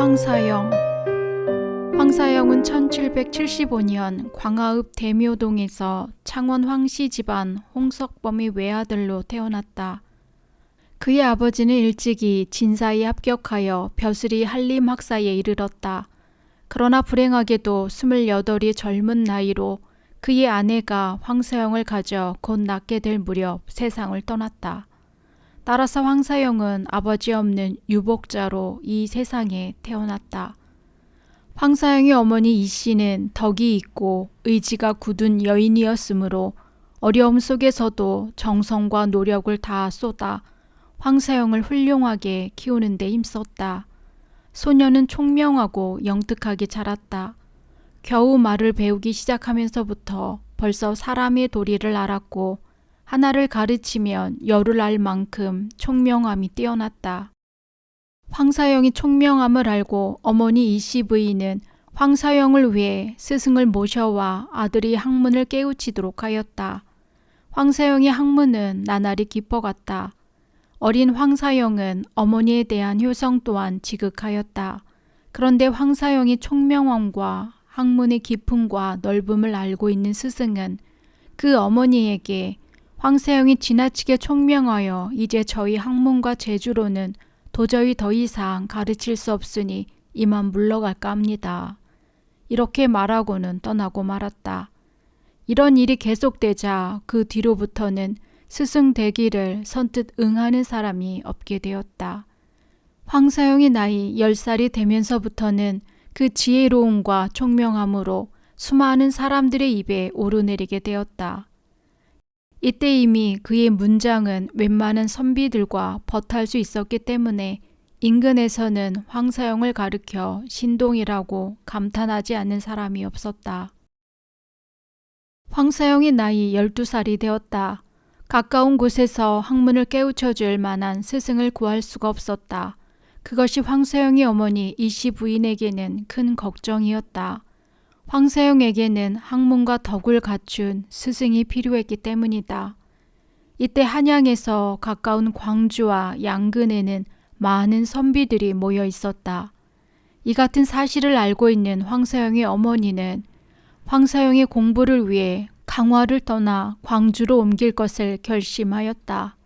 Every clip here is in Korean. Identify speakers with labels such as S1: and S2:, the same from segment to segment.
S1: 황사영. 황사영은 1775년 광화읍 대묘동에서 창원 황씨 집안 홍석범의 외아들로 태어났다. 그의 아버지는 일찍이 진사에 합격하여 벼슬이 한림학사에 이르렀다. 그러나 불행하게도 28의 젊은 나이로 그의 아내가 황사영을 가져 곧 낳게 될 무렵 세상을 떠났다. 따라서 황사영은 아버지 없는 유복자로 이 세상에 태어났다. 황사영의 어머니 이씨는 덕이 있고 의지가 굳은 여인이었으므로 어려움 속에서도 정성과 노력을 다 쏟아 황사영을 훌륭하게 키우는 데 힘썼다. 소녀는 총명하고 영특하게 자랐다. 겨우 말을 배우기 시작하면서부터 벌써 사람의 도리를 알았고 하나를 가르치면 열을 알 만큼 총명함이 뛰어났다. 황사영이 총명함을 알고 어머니 이씨 부인은 황사영을 위해 스승을 모셔와 아들이 학문을 깨우치도록 하였다. 황사영의 학문은 나날이 깊어갔다. 어린 황사영은 어머니에 대한 효성 또한 지극하였다. 그런데 황사영이 총명함과 학문의 깊음과 넓음을 알고 있는 스승은 그 어머니에게 황사영이 지나치게 총명하여 이제 저희 학문과 재주로는 도저히 더 이상 가르칠 수 없으니 이만 물러갈까 합니다. 이렇게 말하고는 떠나고 말았다. 이런 일이 계속되자 그 뒤로부터는 스승 되기를 선뜻 응하는 사람이 없게 되었다. 황사영이 나이 10살이 되면서부터는 그 지혜로움과 총명함으로 수많은 사람들의 입에 오르내리게 되었다. 이때 이미 그의 문장은 웬만한 선비들과 버탈 수 있었기 때문에 인근에서는 황사영을 가르켜 신동이라고 감탄하지 않는 사람이 없었다. 황사영이 나이 12살이 되었다. 가까운 곳에서 학문을 깨우쳐 줄 만한 스승을 구할 수가 없었다. 그것이 황사영의 어머니 이씨 부인에게는 큰 걱정이었다. 황사영에게는 학문과 덕을 갖춘 스승이 필요했기 때문이다. 이때 한양에서 가까운 광주와 양근에는 많은 선비들이 모여 있었다. 이 같은 사실을 알고 있는 황사영의 어머니는 황사영의 공부를 위해 강화를 떠나 광주로 옮길 것을 결심하였다.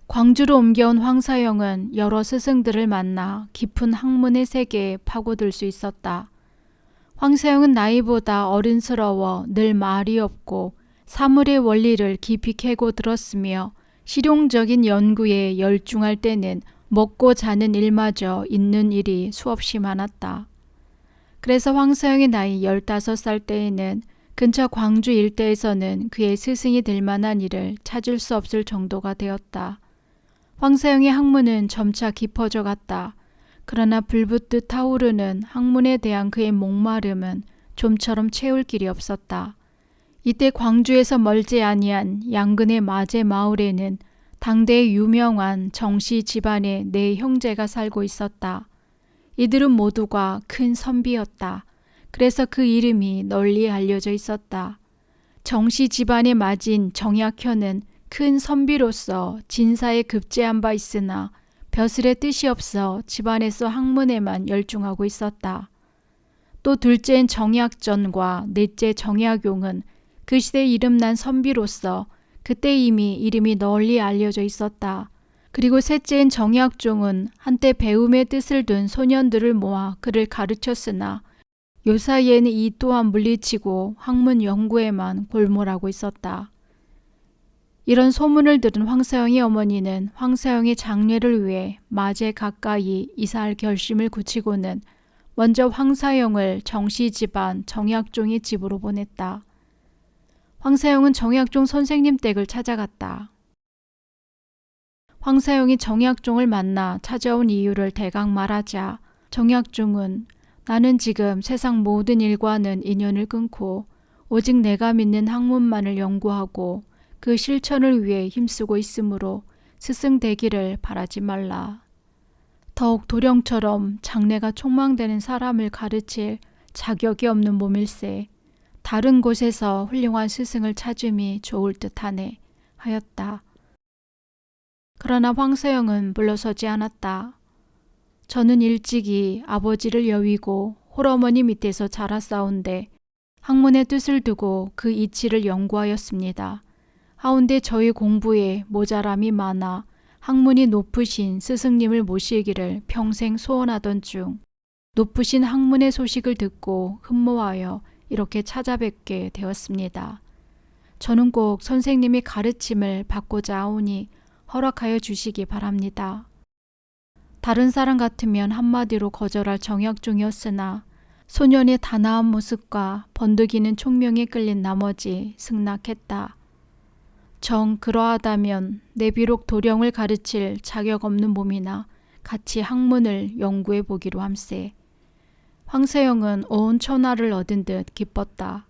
S1: 광주로 옮겨온 황사영은 여러 스승들을 만나 깊은 학문의 세계에 파고들 수 있었다. 황사영은 나이보다 어른스러워 늘 말이 없고 사물의 원리를 깊이 캐고 들었으며 실용적인 연구에 열중할 때는 먹고 자는 일마저 있는 일이 수없이 많았다. 그래서 황사영의 나이 15살 때에는 근처 광주 일대에서는 그의 스승이 될 만한 일을 찾을 수 없을 정도가 되었다. 황사영의 학문은 점차 깊어져 갔다. 그러나 불붙듯 타오르는 학문에 대한 그의 목마름은 좀처럼 채울 길이 없었다. 이때 광주에서 멀지 아니한 양근의 마제 마을에는 당대의 유명한 정씨 집안의 네 형제가 살고 있었다. 이들은 모두가 큰 선비였다. 그래서 그 이름이 널리 알려져 있었다. 정씨 집안의 맏인 정약현은 큰 선비로서 진사에 급제한 바 있으나 벼슬의 뜻이 없어 집안에서 학문에만 열중하고 있었다. 또 둘째인 정약전과 넷째 정약용은 그 시대 이름난 선비로서 그때 이미 이름이 널리 알려져 있었다. 그리고 셋째인 정약종은 한때 배움의 뜻을 둔 소년들을 모아 그를 가르쳤으나 요 사이에는 이 또한 물리치고 학문 연구에만 골몰하고 있었다. 이런 소문을 들은 황사영의 어머니는 황사영의 장례를 위해 마제 가까이 이사할 결심을 굳히고는 먼저 황사영을 정씨 집안 정약종의 집으로 보냈다. 황사영은 정약종 선생님 댁을 찾아갔다. 황사영이 정약종을 만나 찾아온 이유를 대강 말하자 정약종은 나는 지금 세상 모든 일과는 인연을 끊고 오직 내가 믿는 학문만을 연구하고 그 실천을 위해 힘쓰고 있으므로 스승 되기를 바라지 말라. 더욱 도령처럼 장래가 촉망되는 사람을 가르칠 자격이 없는 몸일세 다른 곳에서 훌륭한 스승을 찾음이 좋을 듯하네 하였다. 그러나 황사영은 물러서지 않았다. 저는 일찍이 아버지를 여위고 홀어머니 밑에서 자랐사온데 학문의 뜻을 두고 그 이치를 연구하였습니다. 하운데 저희 공부에 모자람이 많아 학문이 높으신 스승님을 모시기를 평생 소원하던 중 높으신 학문의 소식을 듣고 흠모하여 이렇게 찾아뵙게 되었습니다. 저는 꼭 선생님이 가르침을 받고자 하오니 허락하여 주시기 바랍니다. 다른 사람 같으면 한마디로 거절할 정약종이었으나 소년의 단아한 모습과 번득이는 총명에 끌린 나머지 승낙했다. 정 그러하다면 내 비록 도령을 가르칠 자격 없는 몸이나 같이 학문을 연구해 보기로 함세. 황세영은 온 천하를 얻은 듯 기뻤다.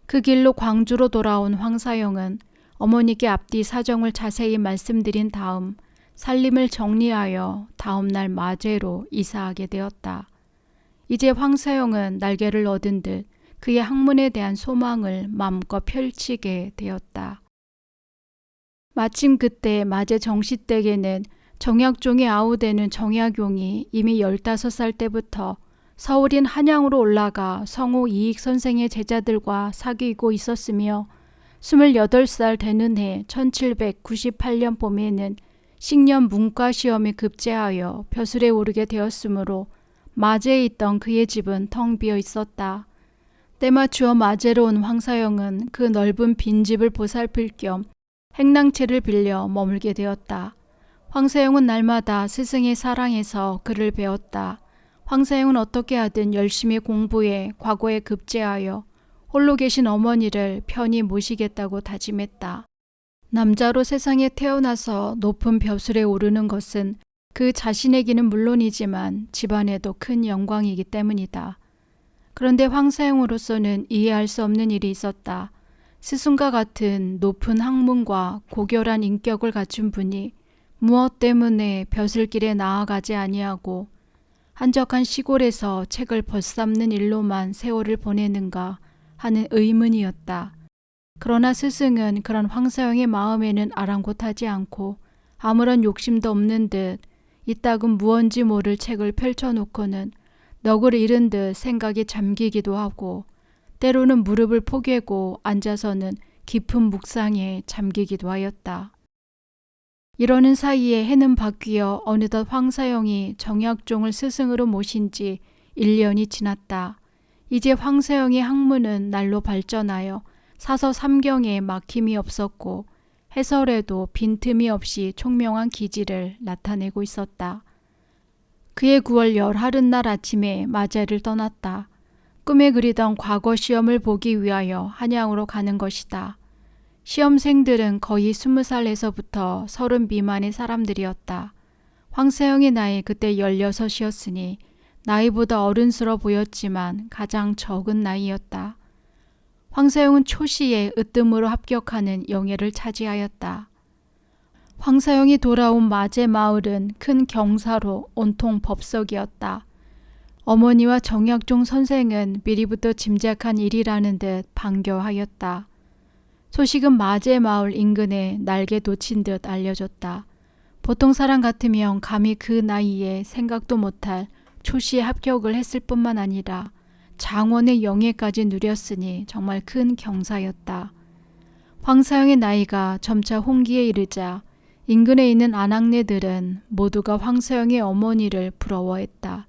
S1: 그 길로 광주로 돌아온 황사영은 어머니께 앞뒤 사정을 자세히 말씀드린 다음 살림을 정리하여 다음날 마제로 이사하게 되었다. 이제 황사영은 날개를 얻은 듯 그의 학문에 대한 소망을 마음껏 펼치게 되었다. 마침 그때 마제 정시댁에는 정약종의 아우되는 정약용이 이미 15살 때부터 서울인 한양으로 올라가 성우 이익 선생의 제자들과 사귀고 있었으며 28살 되는 해 1798년 봄에는 식년 문과시험에 급제하여 벼슬에 오르게 되었으므로 마제에 있던 그의 집은 텅 비어 있었다. 때맞추어 마제로 온 황사영은 그 넓은 빈집을 보살필 겸 행랑채를 빌려 머물게 되었다. 황사영은 날마다 스승의 사랑에서 글을 배웠다. 황사영은 어떻게 하든 열심히 공부해 과거에 급제하여 홀로 계신 어머니를 편히 모시겠다고 다짐했다. 남자로 세상에 태어나서 높은 벼슬에 오르는 것은 그 자신에게는 물론이지만 집안에도 큰 영광이기 때문이다. 그런데 황사영으로서는 이해할 수 없는 일이 있었다. 스승과 같은 높은 학문과 고결한 인격을 갖춘 분이 무엇 때문에 벼슬길에 나아가지 아니하고 한적한 시골에서 책을 벗삼는 일로만 세월을 보내는가 하는 의문이었다. 그러나 스승은 그런 황사영의 마음에는 아랑곳하지 않고 아무런 욕심도 없는 듯 이따금 무언지 모를 책을 펼쳐놓고는 넋을 잃은 듯 생각에 잠기기도 하고 때로는 무릎을 포개고 앉아서는 깊은 묵상에 잠기기도 하였다. 이러는 사이에 해는 바뀌어 어느덧 황사영이 정약종을 스승으로 모신 지 1년이 지났다. 이제 황사영의 학문은 날로 발전하여 사서 삼경에 막힘이 없었고 해설에도 빈틈이 없이 총명한 기질을 나타내고 있었다. 그의 9월 열하룻날 아침에 마제를 떠났다. 꿈에 그리던 과거 시험을 보기 위하여 한양으로 가는 것이다. 시험생들은 거의 20살에서부터 30 미만의 사람들이었다. 황사영의 나이 그때 16이었으니 나이보다 어른스러 보였지만 가장 적은 나이였다. 황사영은 초시에 으뜸으로 합격하는 영예를 차지하였다. 황사영이 돌아온 마제 마을은 큰 경사로 온통 법석이었다. 어머니와 정약종 선생은 미리부터 짐작한 일이라는 듯 반겨하였다. 소식은 마제 마을 인근에 날개 돋친 듯 알려졌다. 보통 사람 같으면 감히 그 나이에 생각도 못할 초시에 합격을 했을 뿐만 아니라 장원의 영예까지 누렸으니 정말 큰 경사였다. 황사영의 나이가 점차 홍기에 이르자 인근에 있는 아낙네들은 모두가 황사영의 어머니를 부러워했다.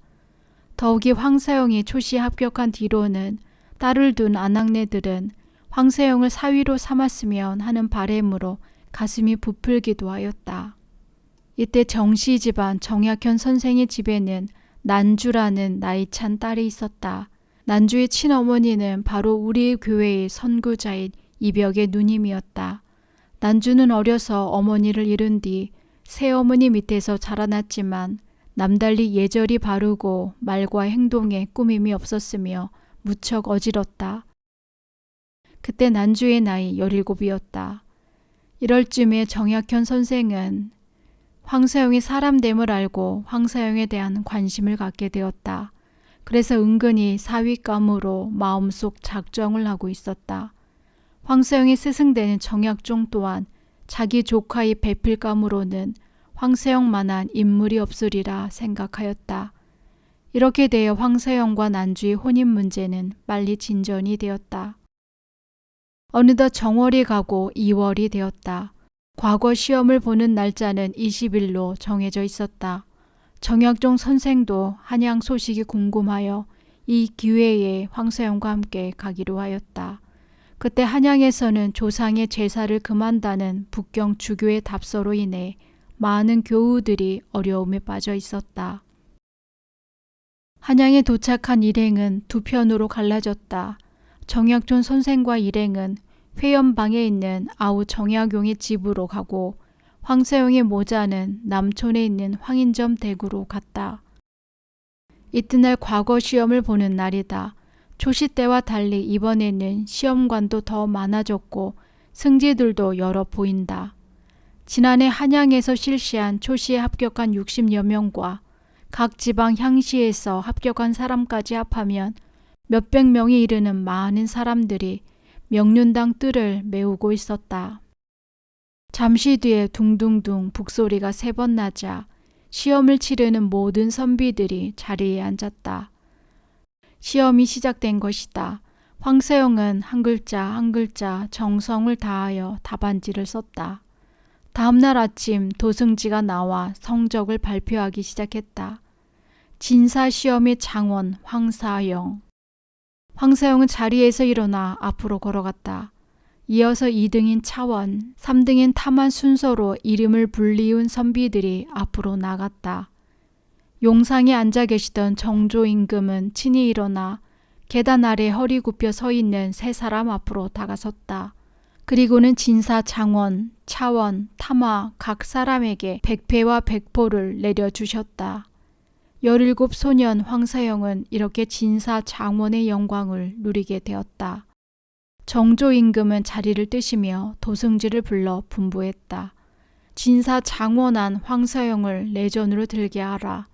S1: 더욱이 황사영이 초시에 합격한 뒤로는 딸을 둔 아낙네들은 황사영을 사위로 삼았으면 하는 바램으로 가슴이 부풀기도 하였다. 이때 정씨 집안 정약현 선생의 집에는 난주라는 나이찬 딸이 있었다. 난주의 친어머니는 바로 우리 교회의 선구자인 이벽의 누님이었다. 난주는 어려서 어머니를 잃은 뒤 새어머니 밑에서 자라났지만 남달리 예절이 바르고 말과 행동에 꾸밈이 없었으며 무척 어지럽다. 그때 난주의 나이 17이었다. 이럴 쯤에 정약현 선생은 황사영의 사람됨을 알고 황사영에 대한 관심을 갖게 되었다. 그래서 은근히 사윗감으로 마음속 작정을 하고 있었다. 황사영의 스승되는 정약종 또한 자기 조카의 배필감으로는 황세영만한 인물이 없으리라 생각하였다. 이렇게 되어 황세영과 난주의 혼인 문제는 빨리 진전이 되었다. 어느덧 정월이 가고 2월이 되었다. 과거 시험을 보는 날짜는 20일로 정해져 있었다. 정약종 선생도 한양 소식이 궁금하여 이 기회에 황세영과 함께 가기로 하였다. 그때 한양에서는 조상의 제사를 금한다는 북경 주교의 답서로 인해 많은 교우들이 어려움에 빠져 있었다. 한양에 도착한 일행은 두 편으로 갈라졌다. 정약존 선생과 일행은 회연방에 있는 아우 정약용의 집으로 가고 황세영의 모자는 남촌에 있는 황인점 댁으로 갔다. 이튿날 과거 시험을 보는 날이다. 초시 때와 달리 이번에는 시험관도 더 많아졌고 승지들도 여러 보인다. 지난해 한양에서 실시한 초시에 합격한 60여 명과 각 지방 향시에서 합격한 사람까지 합하면 몇백 명이 이르는 많은 사람들이 명륜당 뜰을 메우고 있었다. 잠시 뒤에 둥둥둥 북소리가 3번 나자 시험을 치르는 모든 선비들이 자리에 앉았다. 시험이 시작된 것이다. 황세영은 한 글자 한 글자 정성을 다하여 답안지를 썼다. 다음날 아침 도승지가 나와 성적을 발표하기 시작했다. 진사시험의 장원 황사영. 황사영은 자리에서 일어나 앞으로 걸어갔다. 이어서 2등인 차원, 3등인 탐한 순서로 이름을 불리운 선비들이 앞으로 나갔다. 용상에 앉아 계시던 정조 임금은 친히 일어나 계단 아래 허리 굽혀 서 있는 3사람 앞으로 다가섰다. 그리고는 진사 장원, 차원, 탐하 각 사람에게 백패와 백포를 내려주셨다. 17 소년 황사영은 이렇게 진사 장원의 영광을 누리게 되었다. 정조 임금은 자리를 뜨시며 도승지를 불러 분부했다. 진사 장원한 황사영을 내전으로 들게 하라.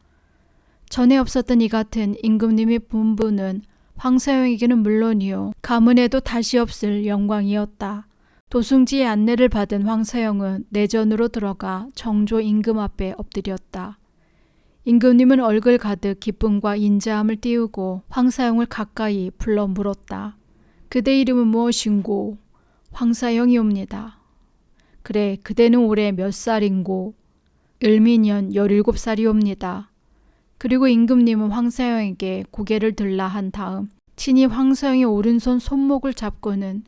S1: 전에 없었던 이 같은 임금님의 분부는 황사영에게는 물론이요 가문에도 다시 없을 영광이었다. 도승지의 안내를 받은 황사영은 내전으로 들어가 정조 임금 앞에 엎드렸다. 임금님은 얼굴 가득 기쁨과 인자함을 띄우고 황사영을 가까이 불러 물었다. 그대 이름은 무엇인고? 황사영이옵니다. 그래, 그대는 올해 몇 살인고? 을미년 17살이옵니다. 그리고 임금님은 황사영에게 고개를 들라 한 다음 친히 황사영의 오른손 손목을 잡고는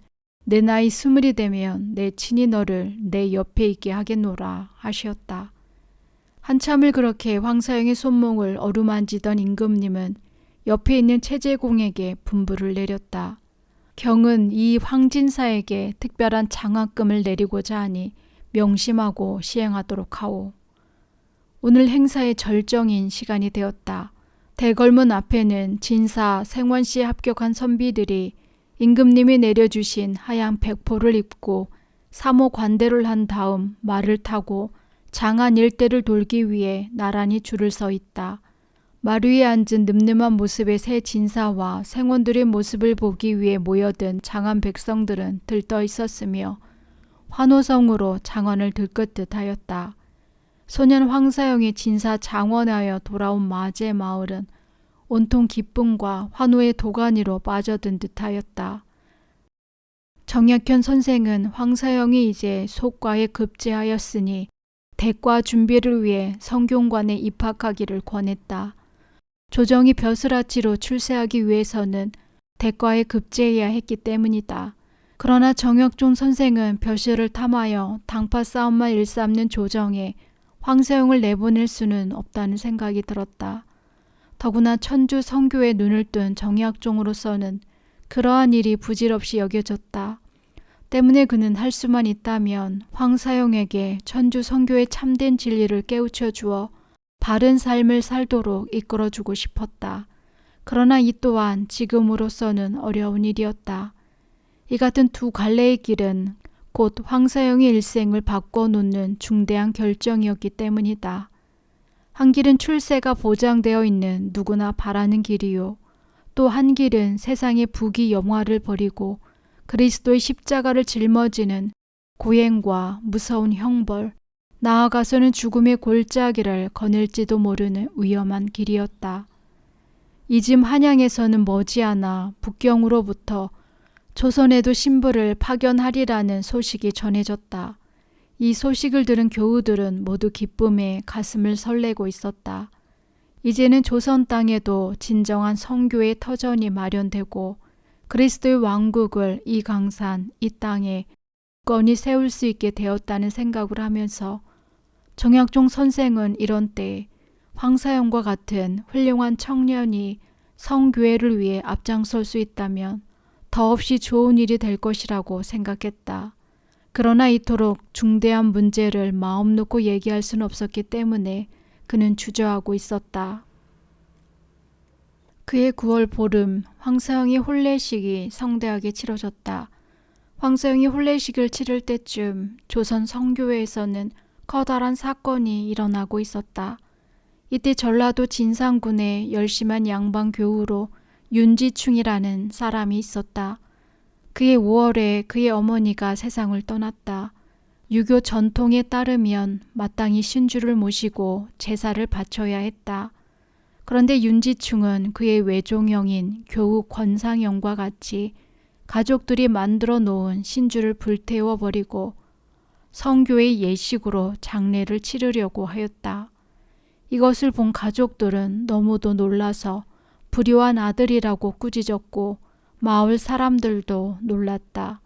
S1: 내 나이 20이 되면 내 친히 너를 내 옆에 있게 하겠노라 하시었다. 한참을 그렇게 황사영의 손목을 어루만지던 임금님은 옆에 있는 최재공에게 분부를 내렸다. 경은 이 황진사에게 특별한 장학금을 내리고자 하니 명심하고 시행하도록 하오. 오늘 행사의 절정인 시간이 되었다. 대궐문 앞에는 진사 생원시에 합격한 선비들이 임금님이 내려주신 하얀 백포를 입고 사모 관대를 한 다음 말을 타고 장안 일대를 돌기 위해 나란히 줄을 서 있다. 말 위에 앉은 늠름한 모습의 새 진사와 생원들의 모습을 보기 위해 모여든 장안 백성들은 들떠 있었으며 환호성으로 장안을 들끓듯 하였다. 소년 황사영이 진사 장원하여 돌아온 마제 마을은 온통 기쁨과 환호의 도가니로 빠져든 듯하였다. 정약현 선생은 황사영이 이제 속과에 급제하였으니 대과 준비를 위해 성균관에 입학하기를 권했다. 조정이 벼슬아치로 출세하기 위해서는 대과에 급제해야 했기 때문이다. 그러나 정혁종 선생은 벼슬을 탐하여 당파 싸움만 일삼는 조정에 황세영을 내보낼 수는 없다는 생각이 들었다. 더구나 천주 성교에 눈을 뜬 정약종으로서는 그러한 일이 부질없이 여겨졌다. 때문에 그는 할 수만 있다면 황사영에게 천주 성교의 참된 진리를 깨우쳐 주어 바른 삶을 살도록 이끌어주고 싶었다. 그러나 이 또한 지금으로서는 어려운 일이었다. 이 같은 두 갈래의 길은 곧 황사영의 일생을 바꿔놓는 중대한 결정이었기 때문이다. 한 길은 출세가 보장되어 있는 누구나 바라는 길이요. 또 한 길은 세상의 부귀 영화를 버리고 그리스도의 십자가를 짊어지는 고행과 무서운 형벌, 나아가서는 죽음의 골짜기를 거닐지도 모르는 위험한 길이었다. 이즘 한양에서는 머지않아 북경으로부터 조선에도 신부를 파견하리라는 소식이 전해졌다. 이 소식을 들은 교우들은 모두 기쁨에 가슴을 설레고 있었다. 이제는 조선 땅에도 진정한 선교의 터전이 마련되고 그리스도의 왕국을 이 강산, 이 땅에 굳건히 세울 수 있게 되었다는 생각을 하면서 정약종 선생은 이런 때에 황사영과 같은 훌륭한 청년이 성교회를 위해 앞장설 수 있다면 더없이 좋은 일이 될 것이라고 생각했다. 그러나 이토록 중대한 문제를 마음 놓고 얘기할 수는 없었기 때문에 그는 주저하고 있었다. 그해 9월 보름, 황사영의 혼례식이 성대하게 치러졌다. 황사영이 혼례식을 치를 때쯤 조선 성교회에서는 커다란 사건이 일어나고 있었다. 이때 전라도 진상군의 열심한 양반 교우로 윤지충이라는 사람이 있었다. 그해 5월에 그의 어머니가 세상을 떠났다. 유교 전통에 따르면 마땅히 신주를 모시고 제사를 바쳐야 했다. 그런데 윤지충은 그의 외종형인 교우 권상영과 같이 가족들이 만들어 놓은 신주를 불태워 버리고 성교의 예식으로 장례를 치르려고 하였다. 이것을 본 가족들은 너무도 놀라서 불효한 아들이라고 꾸짖었고 마을 사람들도 놀랐다.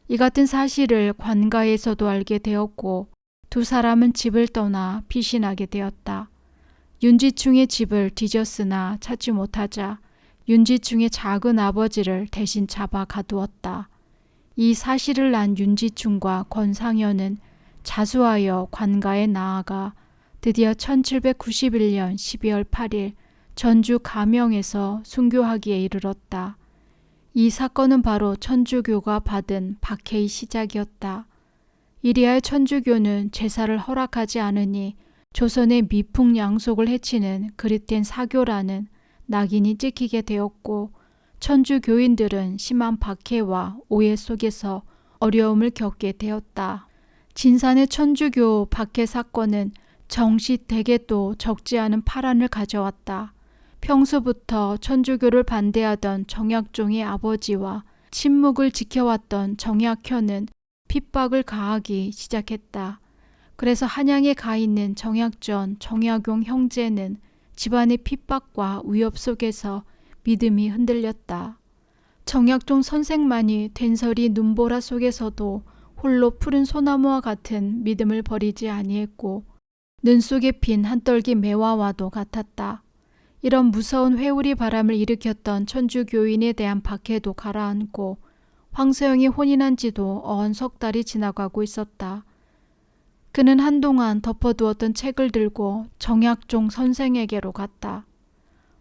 S1: 이 같은 사실을 관가에서도 알게 되었고 두 사람은 집을 떠나 피신하게 되었다. 윤지충의 집을 뒤졌으나 찾지 못하자 윤지충의 작은 아버지를 대신 잡아 가두었다. 이 사실을 난 윤지충과 권상현은 자수하여 관가에 나아가 드디어 1791년 12월 8일 전주 가명에서 순교하기에 이르렀다. 이 사건은 바로 천주교가 받은 박해의 시작이었다. 이리하여 천주교는 제사를 허락하지 않으니 조선의 미풍양속을 해치는 그릇된 사교라는 낙인이 찍히게 되었고 천주교인들은 심한 박해와 오해 속에서 어려움을 겪게 되었다. 진산의 천주교 박해 사건은 정시대게도 적지 않은 파란을 가져왔다. 평소부터 천주교를 반대하던 정약종의 아버지와 침묵을 지켜왔던 정약현은 핍박을 가하기 시작했다. 그래서 한양에 가 있는 정약전, 정약용 형제는 집안의 핍박과 위협 속에서 믿음이 흔들렸다. 정약종 선생만이 된설이 눈보라 속에서도 홀로 푸른 소나무와 같은 믿음을 버리지 아니했고 눈 속에 핀 한떨기 매화와도 같았다. 이런 무서운 회오리 바람을 일으켰던 천주교인에 대한 박해도 가라앉고 황서영이 혼인한 지도 어언 석 달이 지나가고 있었다. 그는 한동안 덮어두었던 책을 들고 정약종 선생에게로 갔다.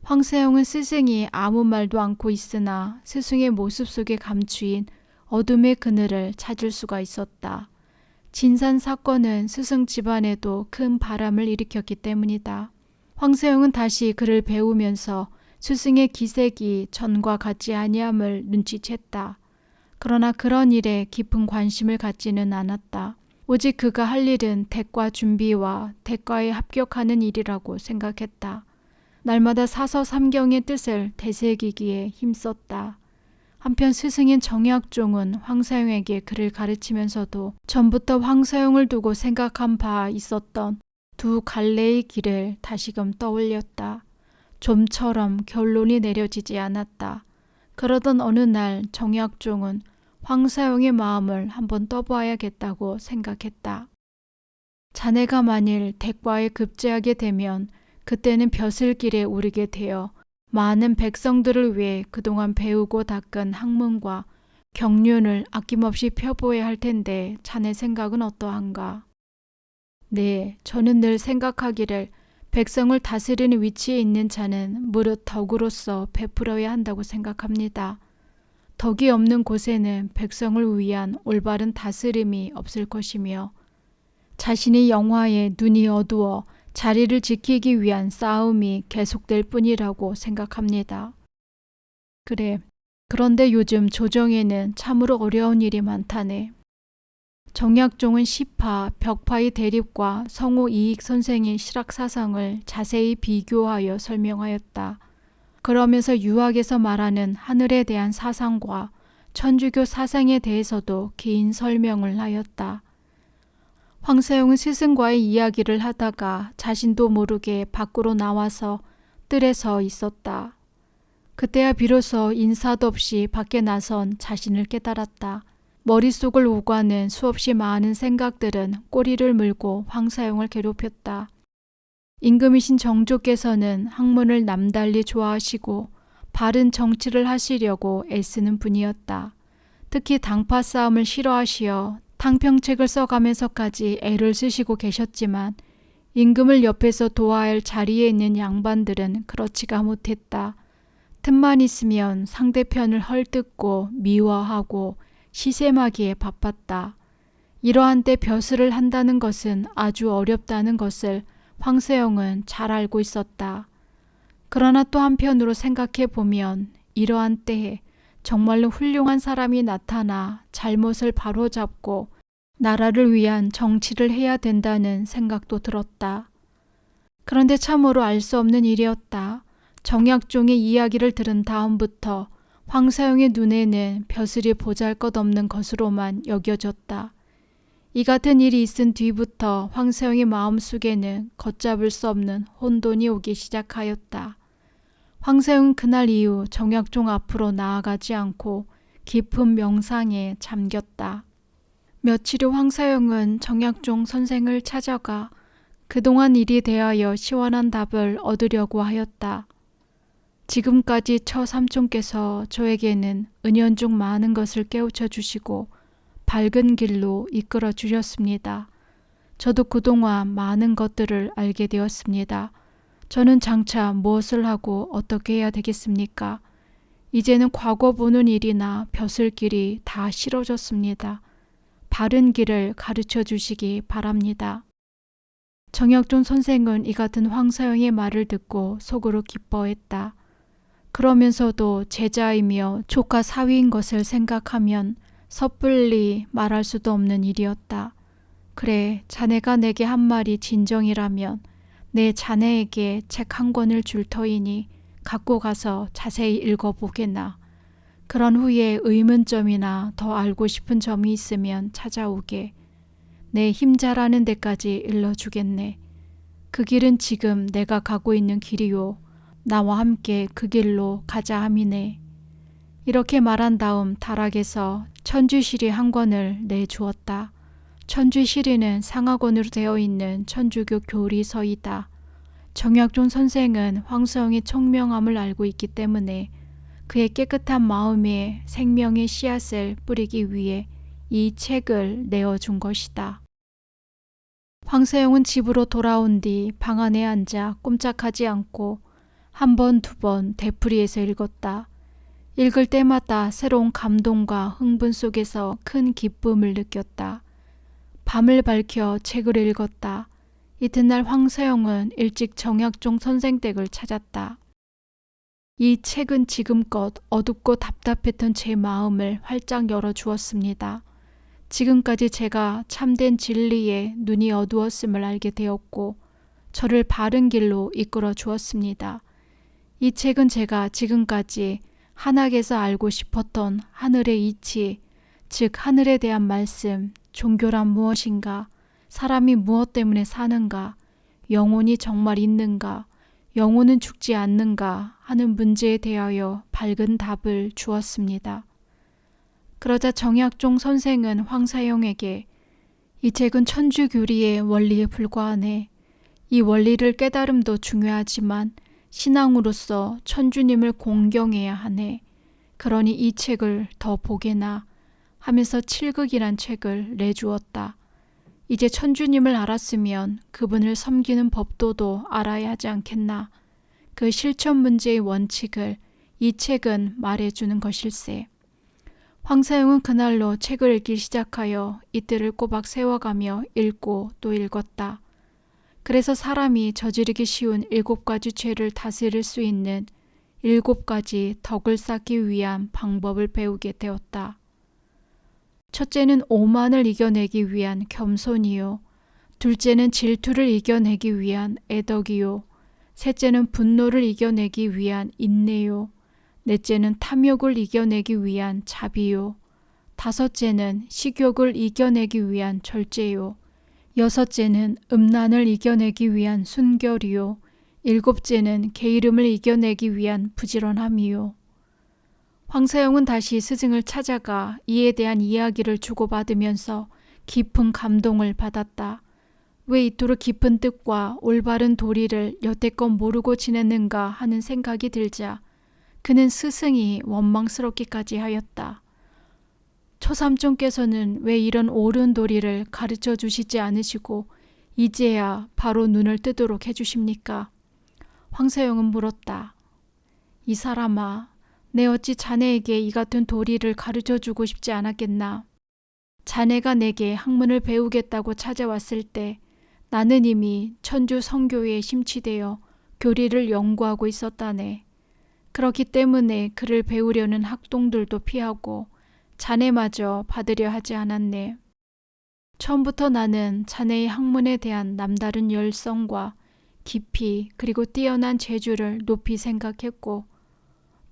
S1: 황세영은 스승이 아무 말도 않고 있으나 스승의 모습 속에 감추인 어둠의 그늘을 찾을 수가 있었다. 진산 사건은 스승 집안에도 큰 바람을 일으켰기 때문이다. 황세영은 다시 글을 배우면서 스승의 기색이 전과 같지 아니함을 눈치챘다. 그러나 그런 일에 깊은 관심을 갖지는 않았다. 오직 그가 할 일은 대과 준비와 대과에 합격하는 일이라고 생각했다. 날마다 사서 삼경의 뜻을 되새기기에 힘썼다. 한편 스승인 정약종은 황사영에게 글을 가르치면서도 전부터 황사영을 두고 생각한 바 있었던 두 갈래의 길을 다시금 떠올렸다. 좀처럼 결론이 내려지지 않았다. 그러던 어느 날 정약종은 황사영의 마음을 한번 떠봐야겠다고 생각했다. 자네가 만일 대과에 급제하게 되면 그때는 벼슬길에 오르게 되어 많은 백성들을 위해 그동안 배우고 닦은 학문과 경륜을 아낌없이 펴보아야 할 텐데 자네 생각은 어떠한가? 네, 저는 늘 생각하기를 백성을 다스리는 위치에 있는 자는 무릇 덕으로서 베풀어야 한다고 생각합니다. 덕이 없는 곳에는 백성을 위한 올바른 다스림이 없을 것이며 자신이 영화에 눈이 어두워 자리를 지키기 위한 싸움이 계속될 뿐이라고 생각합니다. 그래, 그런데 요즘 조정에는 참으로 어려운 일이 많다네. 정약종은 시파, 벽파의 대립과 성우 이익 선생의 실학사상을 자세히 비교하여 설명하였다. 그러면서 유학에서 말하는 하늘에 대한 사상과 천주교 사상에 대해서도 긴 설명을 하였다. 황사용은 스승과의 이야기를 하다가 자신도 모르게 밖으로 나와서 뜰에 서 있었다. 그때야 비로소 인사도 없이 밖에 나선 자신을 깨달았다. 머릿속을 오가는 수없이 많은 생각들은 꼬리를 물고 황사용을 괴롭혔다. 임금이신 정조께서는 학문을 남달리 좋아하시고 바른 정치를 하시려고 애쓰는 분이었다. 특히 당파 싸움을 싫어하시어 탕평책을 써가면서까지 애를 쓰시고 계셨지만 임금을 옆에서 도와야 할 자리에 있는 양반들은 그렇지가 못했다. 틈만 있으면 상대편을 헐뜯고 미워하고 시샘하기에 바빴다. 이러한 때 벼슬을 한다는 것은 아주 어렵다는 것을 황세영은 잘 알고 있었다. 그러나 또 한편으로 생각해 보면 이러한 때에 정말로 훌륭한 사람이 나타나 잘못을 바로잡고 나라를 위한 정치를 해야 된다는 생각도 들었다. 그런데 참으로 알 수 없는 일이었다. 정약종의 이야기를 들은 다음부터 황사용의 눈에는 벼슬이 보잘것없는 것으로만 여겨졌다. 이 같은 일이 있은 뒤부터 황사용의 마음속에는 걷잡을 수 없는 혼돈이 오기 시작하였다. 황사용은 그날 이후 정약종 앞으로 나아가지 않고 깊은 명상에 잠겼다. 며칠 후 황사용은 정약종 선생을 찾아가 그동안 일에 대하여 시원한 답을 얻으려고 하였다. 지금까지 처삼촌께서 저에게는 은연중 많은 것을 깨우쳐 주시고 밝은 길로 이끌어 주셨습니다. 저도 그동안 많은 것들을 알게 되었습니다. 저는 장차 무엇을 하고 어떻게 해야 되겠습니까? 이제는 과거 보는 일이나 벼슬길이 다 싫어졌습니다. 바른 길을 가르쳐 주시기 바랍니다. 정약종 선생은 이 같은 황사용의 말을 듣고 속으로 기뻐했다. 그러면서도 제자이며 조카 사위인 것을 생각하면 섣불리 말할 수도 없는 일이었다. 그래, 자네가 내게 한 말이 진정이라면 내 자네에게 책 한 권을 줄 터이니 갖고 가서 자세히 읽어보게나. 그런 후에 의문점이나 더 알고 싶은 점이 있으면 찾아오게. 내 힘 잘하는 데까지 일러주겠네. 그 길은 지금 내가 가고 있는 길이요. 나와 함께 그 길로 가자 함이네. 이렇게 말한 다음 다락에서 천주시리 한 권을 내주었다. 천주시리는 상하권으로 되어 있는 천주교 교리서이다. 정약종 선생은 황사용의 총명함을 알고 있기 때문에 그의 깨끗한 마음에 생명의 씨앗을 뿌리기 위해 이 책을 내어준 것이다. 황사용은 집으로 돌아온 뒤 방 안에 앉아 꼼짝하지 않고 한 번, 두 번 되풀이해서 읽었다. 읽을 때마다 새로운 감동과 흥분 속에서 큰 기쁨을 느꼈다. 밤을 밝혀 책을 읽었다. 이튿날 황사용은 일찍 정약종 선생 댁을 찾았다. 이 책은 지금껏 어둡고 답답했던 제 마음을 활짝 열어주었습니다. 지금까지 제가 참된 진리에 눈이 어두웠음을 알게 되었고 저를 바른 길로 이끌어 주었습니다. 이 책은 제가 지금까지 한학에서 알고 싶었던 하늘의 이치, 즉 하늘에 대한 말씀, 종교란 무엇인가, 사람이 무엇 때문에 사는가, 영혼이 정말 있는가, 영혼은 죽지 않는가 하는 문제에 대하여 밝은 답을 주었습니다. 그러자 정약종 선생은 황사용에게 이 책은 천주교리의 원리에 불과하네. 이 원리를 깨달음도 중요하지만 신앙으로서 천주님을 공경해야 하네. 그러니 이 책을 더 보게나 하면서 칠극이란 책을 내주었다. 이제 천주님을 알았으면 그분을 섬기는 법도도 알아야 하지 않겠나. 그 실천 문제의 원칙을 이 책은 말해주는 것일세. 황사용은 그날로 책을 읽기 시작하여 이틀을 꼬박 세워가며 읽고 또 읽었다. 그래서 사람이 저지르기 쉬운 7가지 죄를 다스릴 수 있는 7가지 덕을 쌓기 위한 방법을 배우게 되었다. 첫째는 오만을 이겨내기 위한 겸손이요. 둘째는 질투를 이겨내기 위한 애덕이요. 셋째는 분노를 이겨내기 위한 인내요. 넷째는 탐욕을 이겨내기 위한 자비요. 다섯째는 식욕을 이겨내기 위한 절제요. 여섯째는 음란을 이겨내기 위한 순결이요. 일곱째는 게으름을 이겨내기 위한 부지런함이요. 황사영은 다시 스승을 찾아가 이에 대한 이야기를 주고받으면서 깊은 감동을 받았다. 왜 이토록 깊은 뜻과 올바른 도리를 여태껏 모르고 지냈는가 하는 생각이 들자 그는 스승이 원망스럽기까지 하였다. 초삼촌께서는 왜 이런 옳은 도리를 가르쳐 주시지 않으시고 이제야 바로 눈을 뜨도록 해주십니까? 황사영은 물었다. 이 사람아, 내 어찌 자네에게 이 같은 도리를 가르쳐 주고 싶지 않았겠나? 자네가 내게 학문을 배우겠다고 찾아왔을 때 나는 이미 천주 성교에 심취되어 교리를 연구하고 있었다네. 그렇기 때문에 그를 배우려는 학동들도 피하고 자네마저 받으려 하지 않았네. 처음부터 나는 자네의 학문에 대한 남다른 열성과 깊이 그리고 뛰어난 재주를 높이 생각했고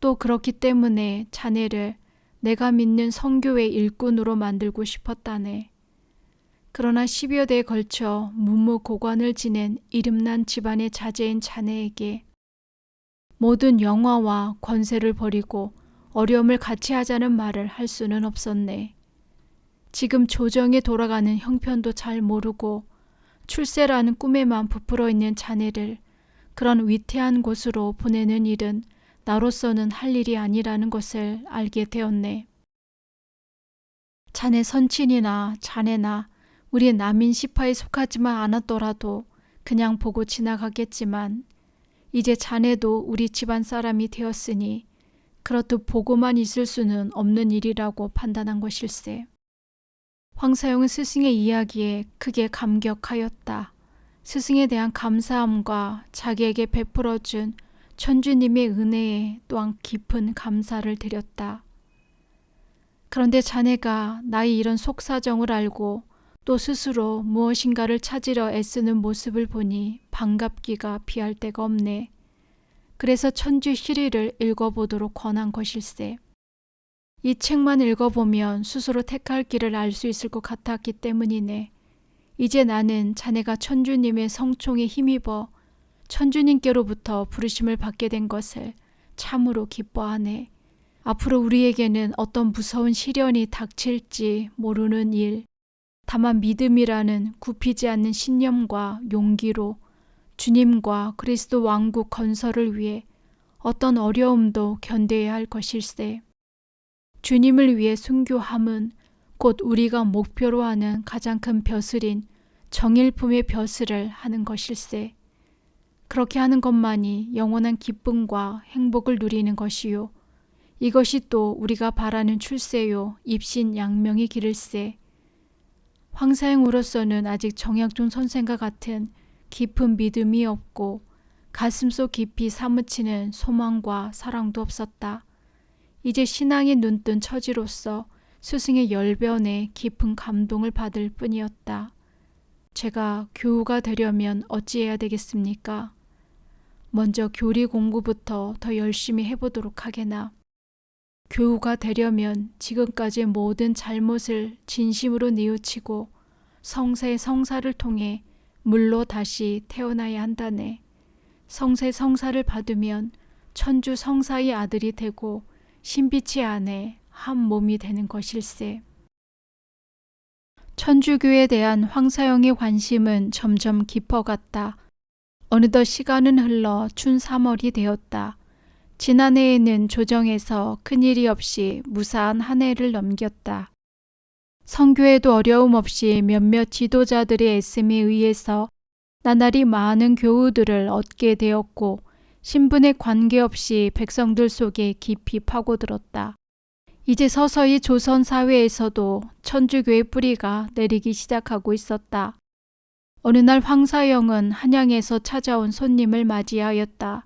S1: 또 그렇기 때문에 자네를 내가 믿는 성교의 일꾼으로 만들고 싶었다네. 그러나 10여 대에 걸쳐 문무고관을 지낸 이름난 집안의 자제인 자네에게 모든 영화와 권세를 버리고 어려움을 같이 하자는 말을 할 수는 없었네. 지금 조정에 돌아가는 형편도 잘 모르고 출세라는 꿈에만 부풀어 있는 자네를 그런 위태한 곳으로 보내는 일은 나로서는 할 일이 아니라는 것을 알게 되었네. 자네 선친이나 자네나 우리 남인시파에 속하지만 않았더라도 그냥 보고 지나가겠지만 이제 자네도 우리 집안 사람이 되었으니 그렇듯 보고만 있을 수는 없는 일이라고 판단한 것일세. 황사영은 스승의 이야기에 크게 감격하였다. 스승에 대한 감사함과 자기에게 베풀어준 천주님의 은혜에 또한 깊은 감사를 드렸다. 그런데 자네가 나의 이런 속사정을 알고 또 스스로 무엇인가를 찾으려 애쓰는 모습을 보니 반갑기가 비할 데가 없네. 그래서 천주 시리를 읽어보도록 권한 것일세. 이 책만 읽어보면 스스로 택할 길을 알 수 있을 것 같았기 때문이네. 이제 나는 자네가 천주님의 성총에 힘입어 천주님께로부터 부르심을 받게 된 것을 참으로 기뻐하네. 앞으로 우리에게는 어떤 무서운 시련이 닥칠지 모르는 일, 다만 믿음이라는 굽히지 않는 신념과 용기로 주님과 그리스도 왕국 건설을 위해 어떤 어려움도 견뎌야 할 것일세. 주님을 위해 순교함은 곧 우리가 목표로 하는 가장 큰 벼슬인 정일품의 벼슬을 하는 것일세. 그렇게 하는 것만이 영원한 기쁨과 행복을 누리는 것이요. 이것이 또 우리가 바라는 출세요, 입신양명의 길일세. 황사영으로서는 아직 정약종 선생과 같은 깊은 믿음이 없고 가슴속 깊이 사무치는 소망과 사랑도 없었다. 이제 신앙이 눈뜬 처지로서 스승의 열변에 깊은 감동을 받을 뿐이었다. 제가 교우가 되려면 어찌해야 되겠습니까? 먼저 교리 공부부터 더 열심히 해보도록 하게나. 교우가 되려면 지금까지의 모든 잘못을 진심으로 뉘우치고 성세 성사를 통해 물로 다시 태어나야 한다네. 성세 성사를 받으면 천주 성사의 아들이 되고 신비치 안에 한 몸이 되는 것일세. 천주교에 대한 황사영의 관심은 점점 깊어갔다. 어느덧 시간은 흘러 춘 3월이 되었다. 지난해에는 조정에서 큰일이 없이 무사한 한 해를 넘겼다. 성교에도 어려움 없이 몇몇 지도자들의 애씀에 의해서 나날이 많은 교우들을 얻게 되었고 신분에 관계없이 백성들 속에 깊이 파고들었다. 이제 서서히 조선 사회에서도 천주교의 뿌리가 내리기 시작하고 있었다. 어느 날 황사영은 한양에서 찾아온 손님을 맞이하였다.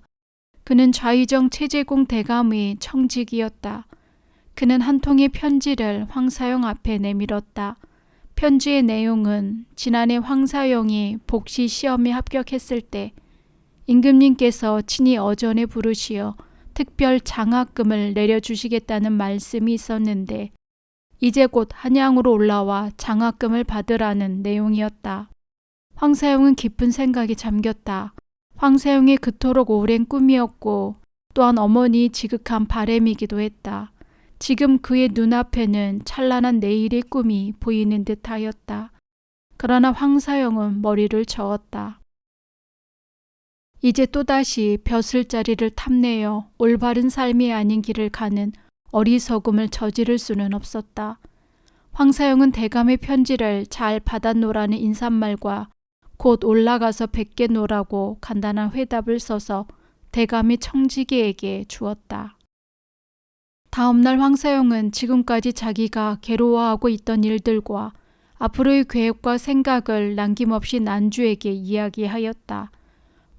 S1: 그는 좌의정 최재공 대감의 청직이었다. 그는 한 통의 편지를 황사영 앞에 내밀었다. 편지의 내용은 지난해 황사영이 복시 시험에 합격했을 때 임금님께서 친히 어전에 부르시어 특별 장학금을 내려주시겠다는 말씀이 있었는데 이제 곧 한양으로 올라와 장학금을 받으라는 내용이었다. 황사영은 깊은 생각에 잠겼다. 황사영의 그토록 오랜 꿈이었고 또한 어머니의 지극한 바람이기도 했다. 지금 그의 눈앞에는 찬란한 내일의 꿈이 보이는 듯하였다. 그러나 황사영은 머리를 저었다. 이제 또다시 벼슬자리를 탐내어 올바른 삶이 아닌 길을 가는 어리석음을 저지를 수는 없었다. 황사영은 대감의 편지를 잘 받았노라는 인사말과 곧 올라가서 뵙겠노라고 간단한 회답을 써서 대감의 청지기에게 주었다. 다음 날 황사영은 지금까지 자기가 괴로워하고 있던 일들과 앞으로의 계획과 생각을 남김없이 난주에게 이야기하였다.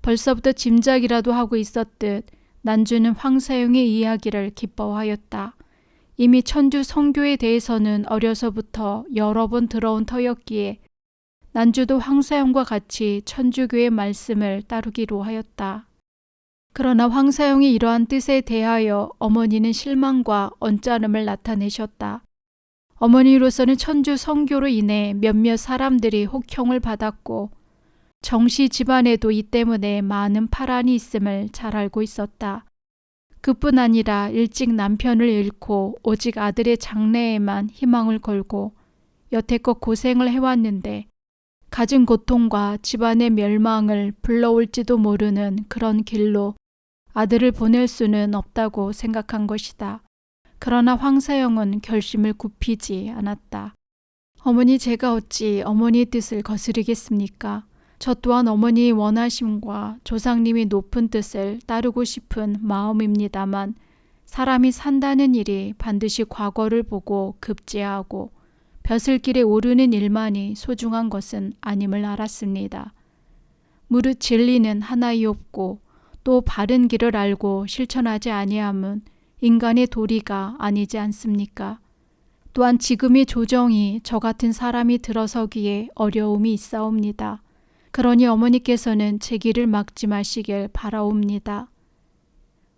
S1: 벌써부터 짐작이라도 하고 있었듯 난주는 황사영의 이야기를 기뻐하였다. 이미 천주 성교에 대해서는 어려서부터 여러 번 들어온 터였기에 난주도 황사영과 같이 천주교의 말씀을 따르기로 하였다. 그러나 황사영의 이러한 뜻에 대하여 어머니는 실망과 언짢음을 나타내셨다. 어머니로서는 천주 성교로 인해 몇몇 사람들이 혹형을 받았고 정씨 집안에도 이 때문에 많은 파란이 있음을 잘 알고 있었다. 그뿐 아니라 일찍 남편을 잃고 오직 아들의 장래에만 희망을 걸고 여태껏 고생을 해왔는데 가진 고통과 집안의 멸망을 불러올지도 모르는 그런 길로 아들을 보낼 수는 없다고 생각한 것이다. 그러나 황사영은 결심을 굽히지 않았다. 어머니, 제가 어찌 어머니의 뜻을 거스르겠습니까? 저 또한 어머니의 원하심과 조상님의 높은 뜻을 따르고 싶은 마음입니다만 사람이 산다는 일이 반드시 과거를 보고 급제하고 벼슬길에 오르는 일만이 소중한 것은 아님을 알았습니다. 무릇 진리는 하나이옵고 또 바른 길을 알고 실천하지 아니함은 인간의 도리가 아니지 않습니까? 또한 지금의 조정이 저 같은 사람이 들어서기에 어려움이 있사옵니다. 그러니 어머니께서는 제 길을 막지 마시길 바라옵니다.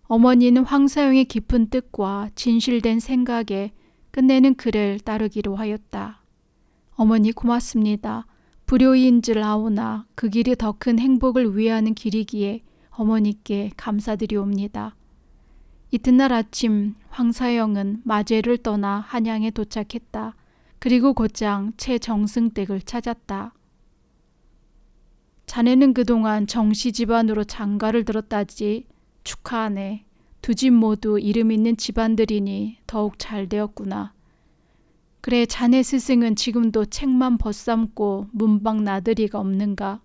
S1: 어머니는 황사영의 깊은 뜻과 진실된 생각에 끝내는 글을 따르기로 하였다. 어머니 고맙습니다. 불효인줄 아오나 그 길이 더 큰 행복을 위하는 길이기에 어머니께 감사드리옵니다. 이튿날 아침 황사영은 마제를 떠나 한양에 도착했다. 그리고 곧장 최정승댁을 찾았다. 자네는 그동안 정씨 집안으로 장가를 들었다지 축하하네. 두 집 모두 이름 있는 집안들이니 더욱 잘 되었구나. 그래, 자네 스승은 지금도 책만 벗삼고 문방 나들이가 없는가?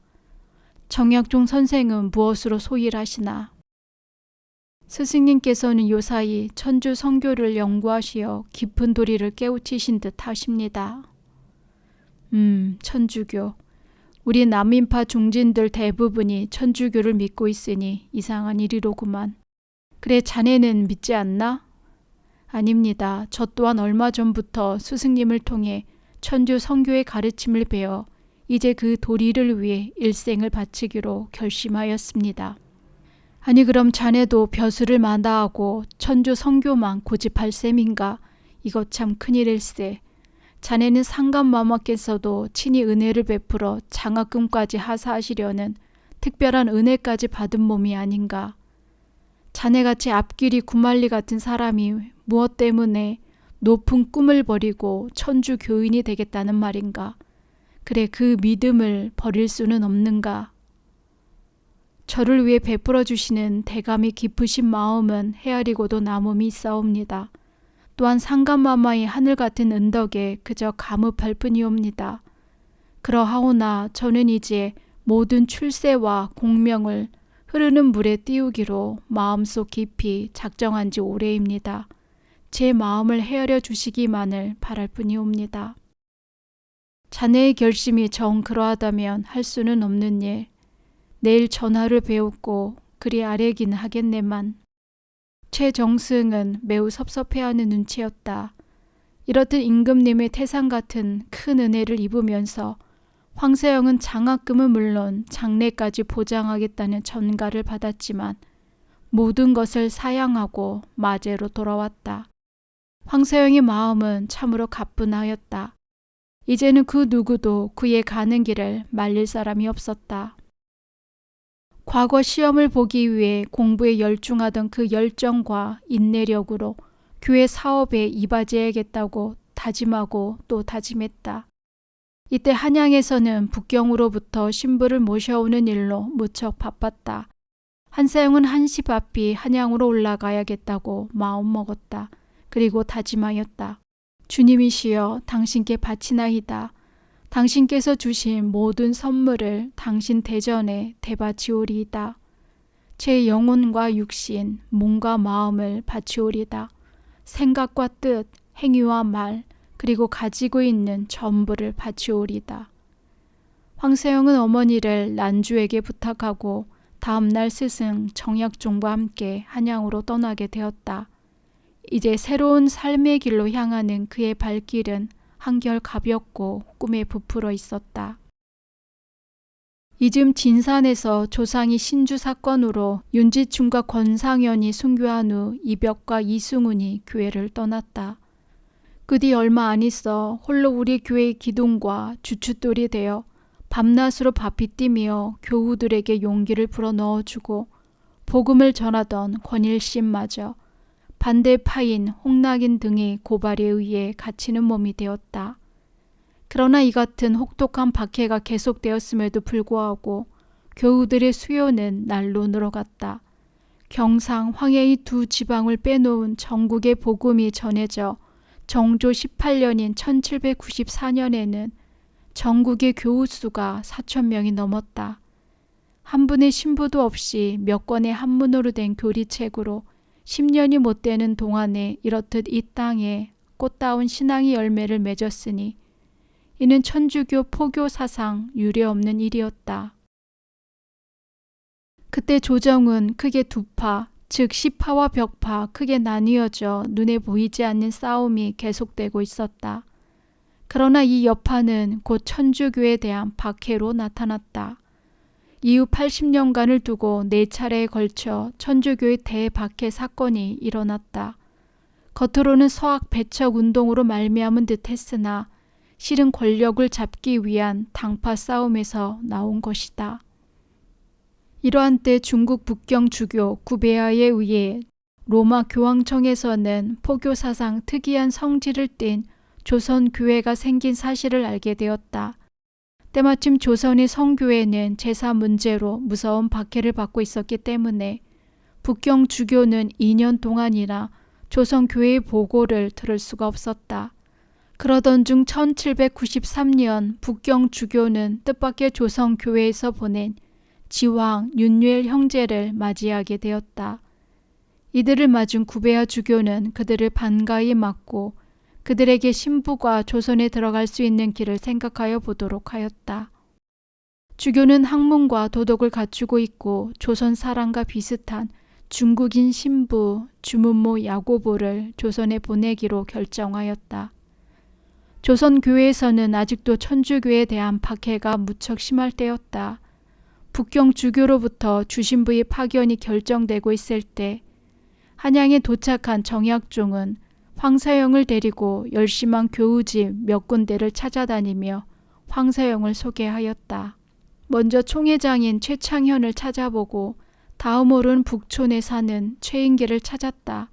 S1: 정약종 선생은 무엇으로 소일하시나? 스승님께서는 요사이 천주 성교를 연구하시어 깊은 도리를 깨우치신 듯 하십니다. 천주교. 우리 남인파 중진들 대부분이 천주교를 믿고 있으니 이상한 일이로구만. 그래, 자네는 믿지 않나? 아닙니다. 저 또한 얼마 전부터 스승님을 통해 천주 성교의 가르침을 배워 이제 그 도리를 위해 일생을 바치기로 결심하였습니다. 아니, 그럼 자네도 벼슬을 마다하고 천주 성교만 고집할 셈인가? 이것 참 큰일일세. 자네는 상감마마께서도 친히 은혜를 베풀어 장학금까지 하사하시려는 특별한 은혜까지 받은 몸이 아닌가? 자네같이 앞길이 구말리 같은 사람이 무엇 때문에 높은 꿈을 버리고 천주 교인이 되겠다는 말인가? 그래, 그 믿음을 버릴 수는 없는가? 저를 위해 베풀어 주시는 대감이 깊으신 마음은 헤아리고도 남음이 있사옵니다. 또한 상감마마의 하늘 같은 은덕에 그저 감흡할 뿐이옵니다. 그러하오나 저는 이제 모든 출세와 공명을 흐르는 물에 띄우기로 마음속 깊이 작정한 지 오래입니다. 제 마음을 헤아려 주시기만을 바랄 뿐이옵니다. 자네의 결심이 정 그러하다면 할 수는 없는 일. 내일 전화를 배웠고 그리 아뢰기는 하겠네만. 최정승은 매우 섭섭해하는 눈치였다. 이렇듯 임금님의 태산 같은 큰 은혜를 입으면서 황세영은 장학금은 물론 장례까지 보장하겠다는 전가를 받았지만 모든 것을 사양하고 마제로 돌아왔다. 황세영의 마음은 참으로 가뿐하였다. 이제는 그 누구도 그의 가는 길을 말릴 사람이 없었다. 과거 시험을 보기 위해 공부에 열중하던 그 열정과 인내력으로 교회 사업에 이바지해야겠다고 다짐하고 또 다짐했다. 이때 한양에서는 북경으로부터 신부를 모셔오는 일로 무척 바빴다. 한세영은 한시 바삐 한양으로 올라가야겠다고 마음먹었다. 그리고 다짐하였다. 주님이시여, 당신께 바치나이다. 당신께서 주신 모든 선물을 당신 대전에 대바치오리이다. 제 영혼과 육신, 몸과 마음을 바치오리다. 생각과 뜻, 행위와 말, 그리고 가지고 있는 전부를 바치오리다. 황세영은 어머니를 난주에게 부탁하고 다음날 스승 정약종과 함께 한양으로 떠나게 되었다. 이제 새로운 삶의 길로 향하는 그의 발길은 한결 가볍고 꿈에 부풀어 있었다. 이즘 진산에서 조상이 신주 사건으로 윤지충과 권상현이 순교한 후 이벽과 이승훈이 교회를 떠났다. 그 뒤 얼마 안 있어 홀로 우리 교회의 기둥과 주춧돌이 되어 밤낮으로 바삐 뛰며 교우들에게 용기를 불어 넣어주고 복음을 전하던 권일심마저 반대파인 홍낙인 등의 고발에 의해 갇히는 몸이 되었다. 그러나 이 같은 혹독한 박해가 계속되었음에도 불구하고 교우들의 수요는 날로 늘어갔다. 경상, 황해의 두 지방을 빼놓은 전국의 복음이 전해져 정조 18년인 1794년에는 전국의 교우 수가 4,000명이 넘었다. 한 분의 신부도 없이 몇 권의 한문으로 된 교리책으로 10년이 못 되는 동안에 이렇듯 이 땅에 꽃다운 신앙의 열매를 맺었으니 이는 천주교 포교 사상 유례없는 일이었다. 그때 조정은 크게 두 파, 즉 시파와 벽파 크게 나뉘어져 눈에 보이지 않는 싸움이 계속되고 있었다. 그러나 이 여파는 곧 천주교에 대한 박해로 나타났다. 이후 80년간을 두고 4차례에 걸쳐 천주교의 대박해 사건이 일어났다. 겉으로는 서학 배척 운동으로 말미암은 듯 했으나 실은 권력을 잡기 위한 당파 싸움에서 나온 것이다. 이러한 때 중국 북경 주교 구베아에 의해 로마 교황청에서는 포교 사상 특이한 성질을 띤 조선 교회가 생긴 사실을 알게 되었다. 때마침 조선의 성교회는 제사 문제로 무서운 박해를 받고 있었기 때문에 북경 주교는 2년 동안이나 조선 교회의 보고를 들을 수가 없었다. 그러던 중 1793년 북경 주교는 뜻밖의 조선 교회에서 보낸 지왕 윤유엘 형제를 맞이하게 되었다. 이들을 맞은 구베아 주교는 그들을 반가이 맞고 그들에게 신부가 조선에 들어갈 수 있는 길을 생각하여 보도록 하였다. 주교는 학문과 도덕을 갖추고 있고 조선 사람과 비슷한 중국인 신부 주문모 야고보를 조선에 보내기로 결정하였다. 조선 교회에서는 아직도 천주교에 대한 박해가 무척 심할 때였다. 북경 주교로부터 주신부의 파견이 결정되고 있을 때 한양에 도착한 정약종은 황세영을 데리고 열심한 교우집 몇 군데를 찾아다니며 황세영을 소개하였다. 먼저 총회장인 최창현을 찾아보고 다음으로는 북촌에 사는 최인기를 찾았다.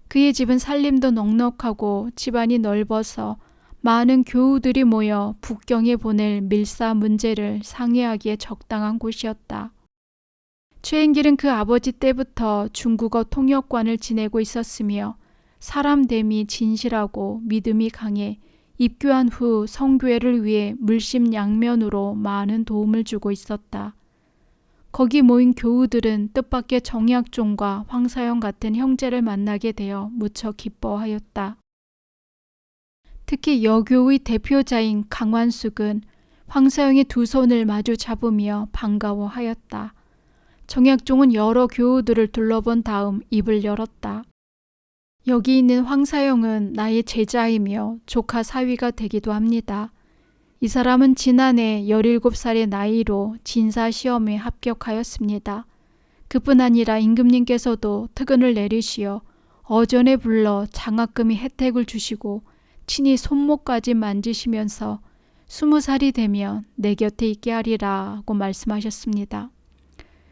S1: 그의 집은 살림도 넉넉하고 집안이 넓어서 많은 교우들이 모여 북경에 보낼 밀사 문제를 상의하기에 적당한 곳이었다. 최인길은 그 아버지 때부터 중국어 통역관을 지내고 있었으며 사람 됨이 진실하고 믿음이 강해 입교한 후 성교회를 위해 물심양면으로 많은 도움을 주고 있었다. 거기 모인 교우들은 뜻밖의 정약종과 황사영 같은 형제를 만나게 되어 무척 기뻐하였다. 특히 여교의 대표자인 강완숙은 황사영의 두 손을 마주 잡으며 반가워하였다. 정약종은 여러 교우들을 둘러본 다음 입을 열었다. 여기 있는 황사영은 나의 제자이며 조카 사위가 되기도 합니다. 이 사람은 지난해 17살의 나이로 진사시험에 합격하였습니다. 그뿐 아니라 임금님께서도 특은을 내리시어 어전에 불러 장학금이 혜택을 주시고 친히 손목까지 만지시면서 20살이 되면 내 곁에 있게 하리라고 말씀하셨습니다.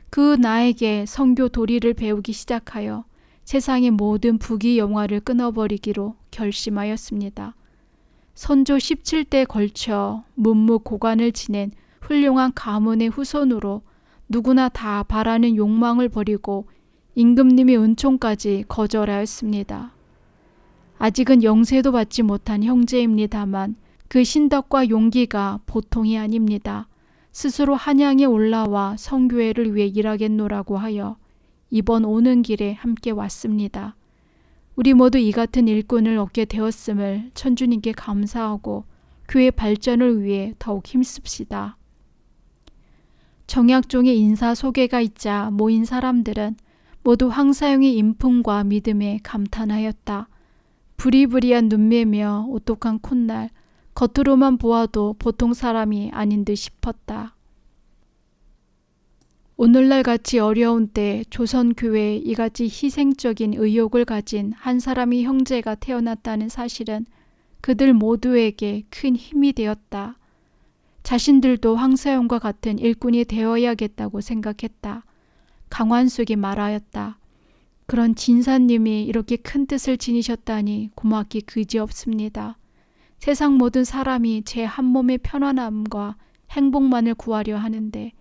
S1: 그 나에게 선교 도리를 배우기 시작하여 세상의 모든 부귀 영화를 끊어버리기로 결심하였습니다. 선조 17대에 걸쳐 문무고관을 지낸 훌륭한 가문의 후손으로 누구나 다 바라는 욕망을 버리고 임금님의 은총까지 거절하였습니다. 아직은 영세도 받지 못한 형제입니다만 그 신덕과 용기가 보통이 아닙니다. 스스로 한양에 올라와 성교회를 위해 일하겠노라고 하여 이번 오는 길에 함께 왔습니다. 우리 모두 이 같은 일꾼을 얻게 되었음을 천주님께 감사하고 교회 발전을 위해 더욱 힘씁시다. 정약종의 인사 소개가 있자 모인 사람들은 모두 황사영의 인품과 믿음에 감탄하였다. 부리부리한 눈매며 오똑한 콧날, 겉으로만 보아도 보통 사람이 아닌 듯 싶었다. 오늘날 같이 어려운 때 조선교회에 이같이 희생적인 의욕을 가진 한 사람의 형제가 태어났다는 사실은 그들 모두에게 큰 힘이 되었다. 자신들도 황사영과 같은 일꾼이 되어야겠다고 생각했다. 강환숙이 말하였다. 그런 진사님이 이렇게 큰 뜻을 지니셨다니 고맙기 그지없습니다. 세상 모든 사람이 제 한 몸의 편안함과 행복만을 구하려 하는데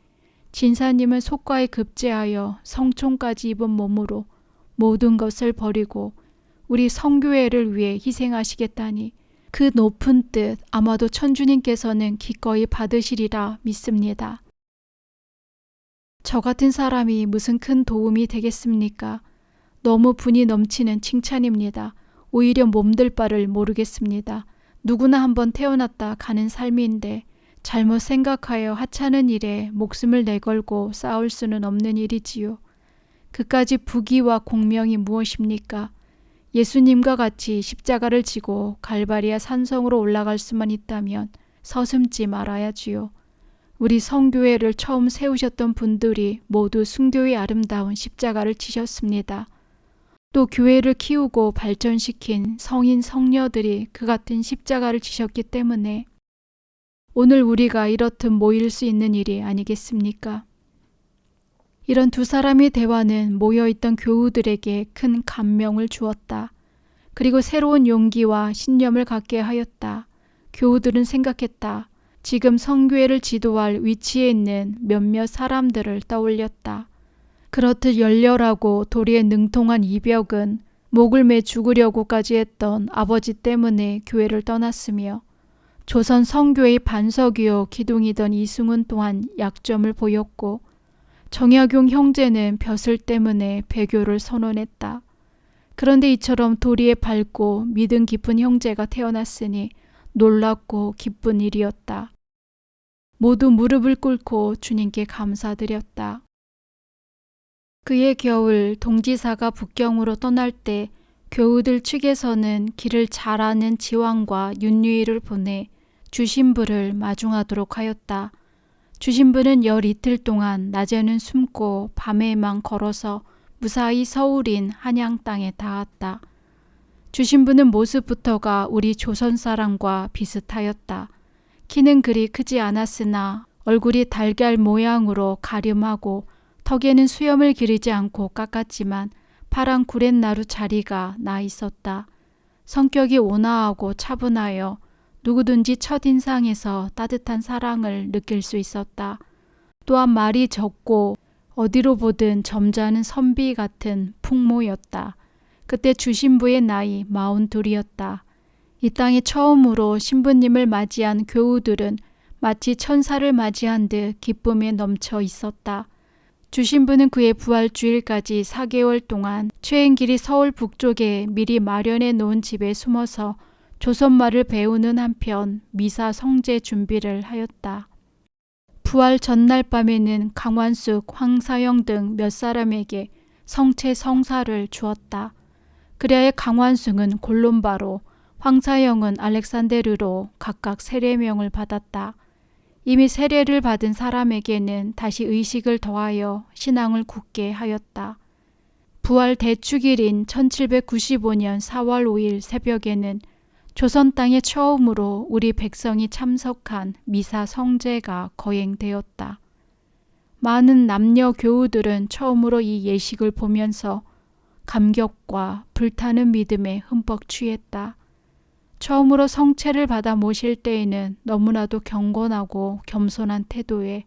S1: 진사님은 속과에 급제하여 성총까지 입은 몸으로 모든 것을 버리고 우리 성교회를 위해 희생하시겠다니 그 높은 뜻 아마도 천주님께서는 기꺼이 받으시리라 믿습니다. 저 같은 사람이 무슨 큰 도움이 되겠습니까? 너무 분이 넘치는 칭찬입니다. 오히려 몸들 바를 모르겠습니다. 누구나 한번 태어났다 가는 삶인데 잘못 생각하여 하찮은 일에 목숨을 내걸고 싸울 수는 없는 일이지요. 그까지 부귀와 공명이 무엇입니까? 예수님과 같이 십자가를 지고 갈바리아 산성으로 올라갈 수만 있다면 서슴지 말아야지요. 우리 성교회를 처음 세우셨던 분들이 모두 순교의 아름다운 십자가를 지셨습니다. 또 교회를 키우고 발전시킨 성인 성녀들이 그 같은 십자가를 지셨기 때문에 오늘 우리가 이렇듯 모일 수 있는 일이 아니겠습니까? 이런 두 사람의 대화는 모여있던 교우들에게 큰 감명을 주었다. 그리고 새로운 용기와 신념을 갖게 하였다. 교우들은 생각했다. 지금 성교회를 지도할 위치에 있는 몇몇 사람들을 떠올렸다. 그렇듯 열렬하고 도리에 능통한 이벽은 목을 매 죽으려고까지 했던 아버지 때문에 교회를 떠났으며 조선 성교의 반석이요 기둥이던 이승훈 또한 약점을 보였고 정약용 형제는 벼슬 때문에 배교를 선언했다. 그런데 이처럼 도리에 밝고 믿음 깊은 형제가 태어났으니 놀랍고 기쁜 일이었다. 모두 무릎을 꿇고 주님께 감사드렸다. 그해 겨울 동지사가 북경으로 떠날 때 교우들 측에서는 길을 잘 아는 지왕과 윤유이를 보내 주신부를 마중하도록 하였다. 주신부는 열 이틀 동안 낮에는 숨고 밤에만 걸어서 무사히 서울인 한양 땅에 닿았다. 주신부는 모습부터가 우리 조선 사람과 비슷하였다. 키는 그리 크지 않았으나 얼굴이 달걀 모양으로 가름하고 턱에는 수염을 기르지 않고 깎았지만 파란 구렛나루 자리가 나 있었다. 성격이 온화하고 차분하여 누구든지 첫인상에서 따뜻한 사랑을 느낄 수 있었다. 또한 말이 적고 어디로 보든 점잖은 선비 같은 풍모였다. 그때 주신부의 나이 42이었다. 이 땅에 처음으로 신부님을 맞이한 교우들은 마치 천사를 맞이한 듯 기쁨에 넘쳐 있었다. 주신부는 그의 부활주일까지 4개월 동안 최행길이 서울 북쪽에 미리 마련해 놓은 집에 숨어서 조선말을 배우는 한편 미사 성제 준비를 하였다. 부활 전날 밤에는 강완숙, 황사영 등 몇 사람에게 성체 성사를 주었다. 그리하여 강완숙은 골롬바로, 황사영은 알렉산데르로 각각 세례명을 받았다. 이미 세례를 받은 사람에게는 다시 의식을 더하여 신앙을 굳게 하였다. 부활 대축일인 1795년 4월 5일 새벽에는 조선 땅에 처음으로 우리 백성이 참석한 미사 성제가 거행되었다. 많은 남녀 교우들은 처음으로 이 예식을 보면서 감격과 불타는 믿음에 흠뻑 취했다. 처음으로 성체를 받아 모실 때에는 너무나도 경건하고 겸손한 태도에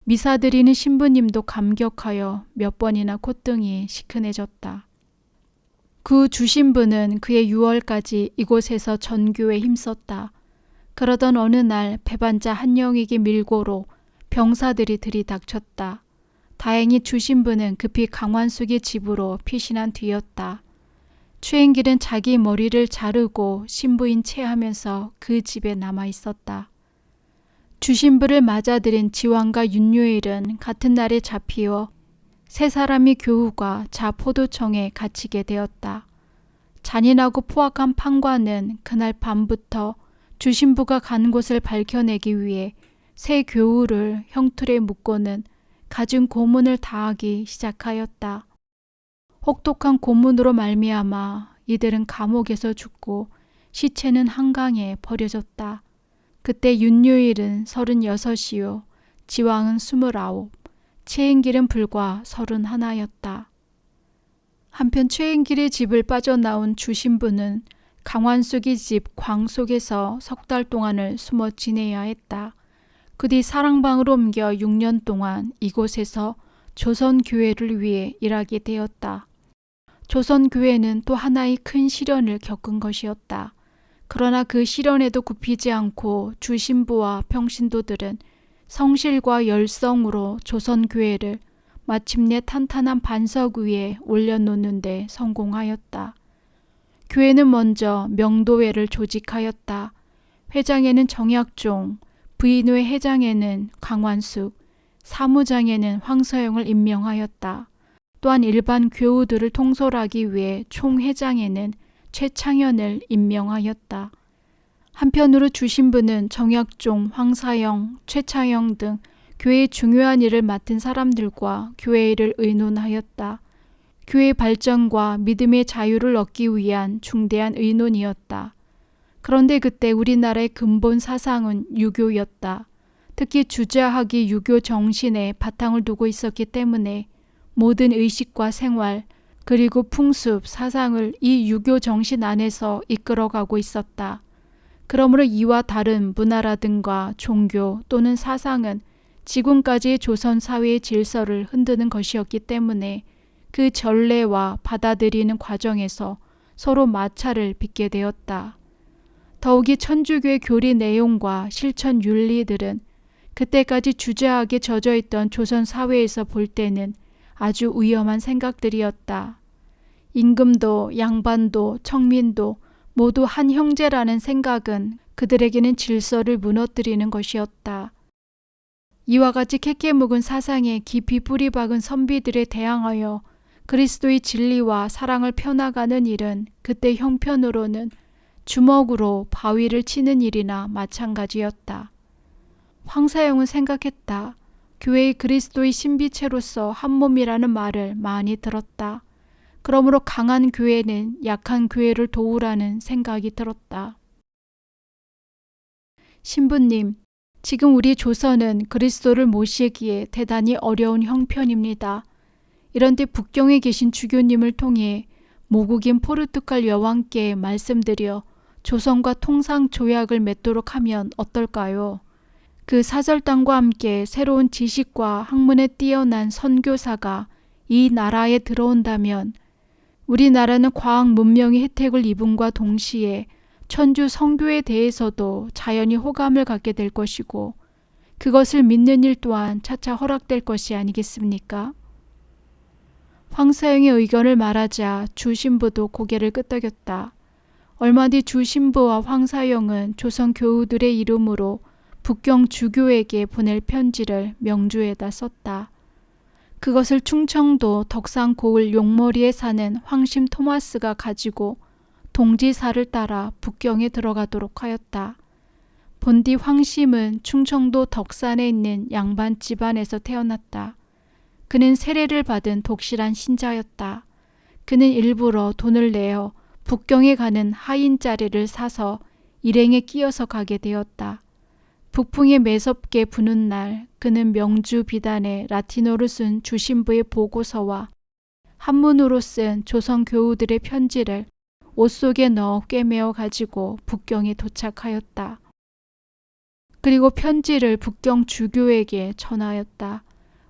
S1: 미사 드리는 신부님도 감격하여 몇 번이나 콧등이 시큰해졌다. 그 주신부는 그의 6월까지 이곳에서 전교에 힘썼다. 그러던 어느 날 배반자 한영에게 밀고로 병사들이 들이닥쳤다. 다행히 주신부는 급히 강완숙의 집으로 피신한 뒤였다. 최행길은 자기 머리를 자르고 신부인 채 하면서 그 집에 남아 있었다. 주신부를 맞아들인 지왕과 윤요일은 같은 날에 잡히어 세 사람이 교우가 자포도청에 갇히게 되었다. 잔인하고 포악한 판관은 그날 밤부터 주신부가 간 곳을 밝혀내기 위해 세 교우를 형틀에 묶고는 갖은 고문을 다하기 시작하였다. 혹독한 고문으로 말미암아 이들은 감옥에서 죽고 시체는 한강에 버려졌다. 그때 윤요일은 36이요 지왕은 29, 최행길은 불과 31였다. 한편 최행길의 집을 빠져나온 주신부는 강완숙의 집 광 속에서 석 달 동안을 숨어 지내야 했다. 그 뒤 사랑방으로 옮겨 6년 동안 이곳에서 조선교회를 위해 일하게 되었다. 조선교회는 또 하나의 큰 시련을 겪은 것이었다. 그러나 그 시련에도 굽히지 않고 주신부와 평신도들은 성실과 열성으로 조선교회를 마침내 탄탄한 반석 위에 올려놓는 데 성공하였다. 교회는 먼저 명도회를 조직하였다. 회장에는 정약종, 부인회 회장에는 강완숙, 사무장에는 황서영을 임명하였다. 또한 일반 교우들을 통솔하기 위해 총회장에는 최창현을 임명하였다. 한편으로 주신부는 정약종, 황사영, 최창영 등 교회의 중요한 일을 맡은 사람들과 교회 일을 의논하였다. 교회 발전과 믿음의 자유를 얻기 위한 중대한 의논이었다. 그런데 그때 우리나라의 근본 사상은 유교였다. 특히 주자학이 유교 정신에 바탕을 두고 있었기 때문에 모든 의식과 생활, 그리고 풍습, 사상을 이 유교 정신 안에서 이끌어가고 있었다. 그러므로 이와 다른 문화라든가 종교 또는 사상은 지금까지의 조선 사회의 질서를 흔드는 것이었기 때문에 그 전례와 받아들이는 과정에서 서로 마찰을 빚게 되었다. 더욱이 천주교의 교리 내용과 실천 윤리들은 그때까지 주자학에 젖어있던 조선 사회에서 볼 때는 아주 위험한 생각들이었다. 임금도 양반도 청민도 모두 한 형제라는 생각은 그들에게는 질서를 무너뜨리는 것이었다. 이와 같이 캐캐묵은 사상에 깊이 뿌리 박은 선비들에 대항하여 그리스도의 진리와 사랑을 펴나가는 일은 그때 형편으로는 주먹으로 바위를 치는 일이나 마찬가지였다. 황사영은 생각했다. 교회의 그리스도의 신비체로서 한 몸이라는 말을 많이 들었다. 그러므로 강한 교회는 약한 교회를 도우라는 생각이 들었다. 신부님, 지금 우리 조선은 그리스도를 모시기에 대단히 어려운 형편입니다. 이런데 북경에 계신 주교님을 통해 모국인 포르투갈 여왕께 말씀드려 조선과 통상 조약을 맺도록 하면 어떨까요? 그 사절단과 함께 새로운 지식과 학문에 뛰어난 선교사가 이 나라에 들어온다면 우리나라는 과학 문명의 혜택을 입음과 동시에 천주 성교에 대해서도 자연히 호감을 갖게 될 것이고 그것을 믿는 일 또한 차차 허락될 것이 아니겠습니까? 황사영의 의견을 말하자 주신부도 고개를 끄덕였다. 얼마 뒤 주신부와 황사영은 조선 교우들의 이름으로 북경 주교에게 보낼 편지를 명주에다 썼다. 그것을 충청도 덕산 고을 용머리에 사는 황심 토마스가 가지고 동지사를 따라 북경에 들어가도록 하였다. 본디 황심은 충청도 덕산에 있는 양반 집안에서 태어났다. 그는 세례를 받은 독실한 신자였다. 그는 일부러 돈을 내어 북경에 가는 하인자리를 사서 일행에 끼어서 가게 되었다. 북풍이 매섭게 부는 날 그는 명주 비단에 라틴어로 쓴 주신부의 보고서와 한문으로 쓴 조선 교우들의 편지를 옷 속에 넣어 꿰매어 가지고 북경에 도착하였다. 그리고 편지를 북경 주교에게 전하였다.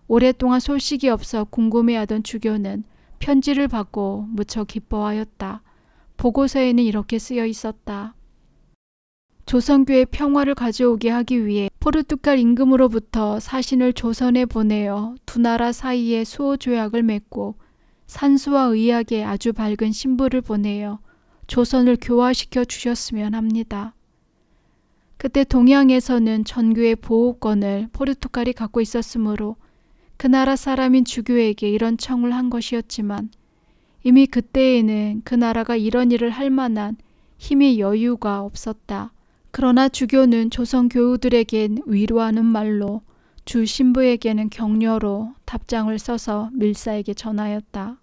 S1: 오랫동안 소식이 없어 궁금해하던 주교는 편지를 받고 무척 기뻐하였다. 보고서에는 이렇게 쓰여 있었다. 조선교의 평화를 가져오게 하기 위해 포르투갈 임금으로부터 사신을 조선에 보내어 두 나라 사이에 수호 조약을 맺고 산수와 의학에 아주 밝은 신부를 보내어 조선을 교화시켜 주셨으면 합니다. 그때 동양에서는 전교의 보호권을 포르투갈이 갖고 있었으므로 그 나라 사람인 주교에게 이런 청을 한 것이었지만 이미 그때에는 그 나라가 이런 일을 할 만한 힘의 여유가 없었다. 그러나 주교는 조선 교우들에겐 위로하는 말로 주 신부에게는 격려로 답장을 써서 밀사에게 전하였다.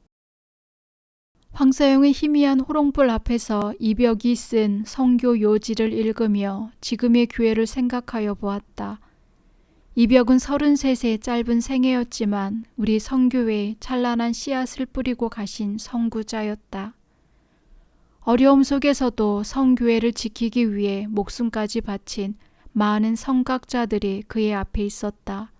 S1: 황사용의 희미한 호롱불 앞에서 이벽이 쓴 성교 요지를 읽으며 지금의 교회를 생각하여 보았다. 이벽은 33세 짧은 생애였지만 우리 성교회에 찬란한 씨앗을 뿌리고 가신 선구자였다. 어려움 속에서도 성교회를 지키기 위해 목숨까지 바친 많은 성각자들이 그의 앞에 있었다.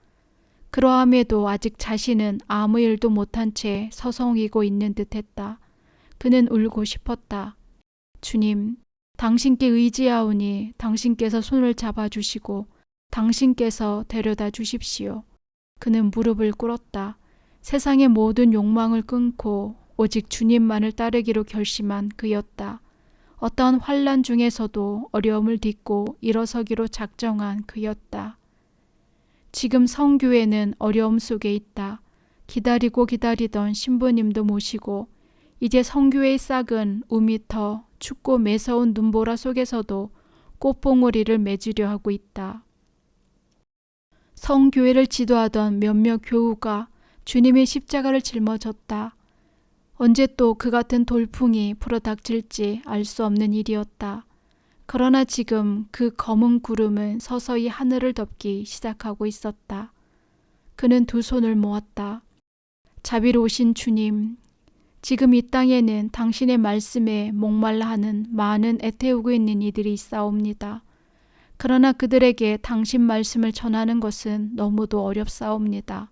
S1: 그러함에도 아직 자신은 아무 일도 못한 채 서성이고 있는 듯했다. 그는 울고 싶었다. 주님, 당신께 의지하오니 당신께서 손을 잡아주시고 당신께서 데려다 주십시오. 그는 무릎을 꿇었다. 세상의 모든 욕망을 끊고 오직 주님만을 따르기로 결심한 그였다. 어떠한 환난 중에서도 어려움을 딛고 일어서기로 작정한 그였다. 지금 성교회는 어려움 속에 있다. 기다리고 기다리던 신부님도 모시고 이제 성교회의 싹은 우미터 춥고 매서운 눈보라 속에서도 꽃봉오리를 맺으려 하고 있다. 성교회를 지도하던 몇몇 교우가 주님의 십자가를 짊어졌다. 언제 또 그 같은 돌풍이 불어닥칠지 알 수 없는 일이었다. 그러나 지금 그 검은 구름은 서서히 하늘을 덮기 시작하고 있었다. 그는 두 손을 모았다. 자비로우신 주님, 지금 이 땅에는 당신의 말씀에 목말라 하는 많은 애태우고 있는 이들이 있사옵니다. 그러나 그들에게 당신 말씀을 전하는 것은 너무도 어렵사옵니다.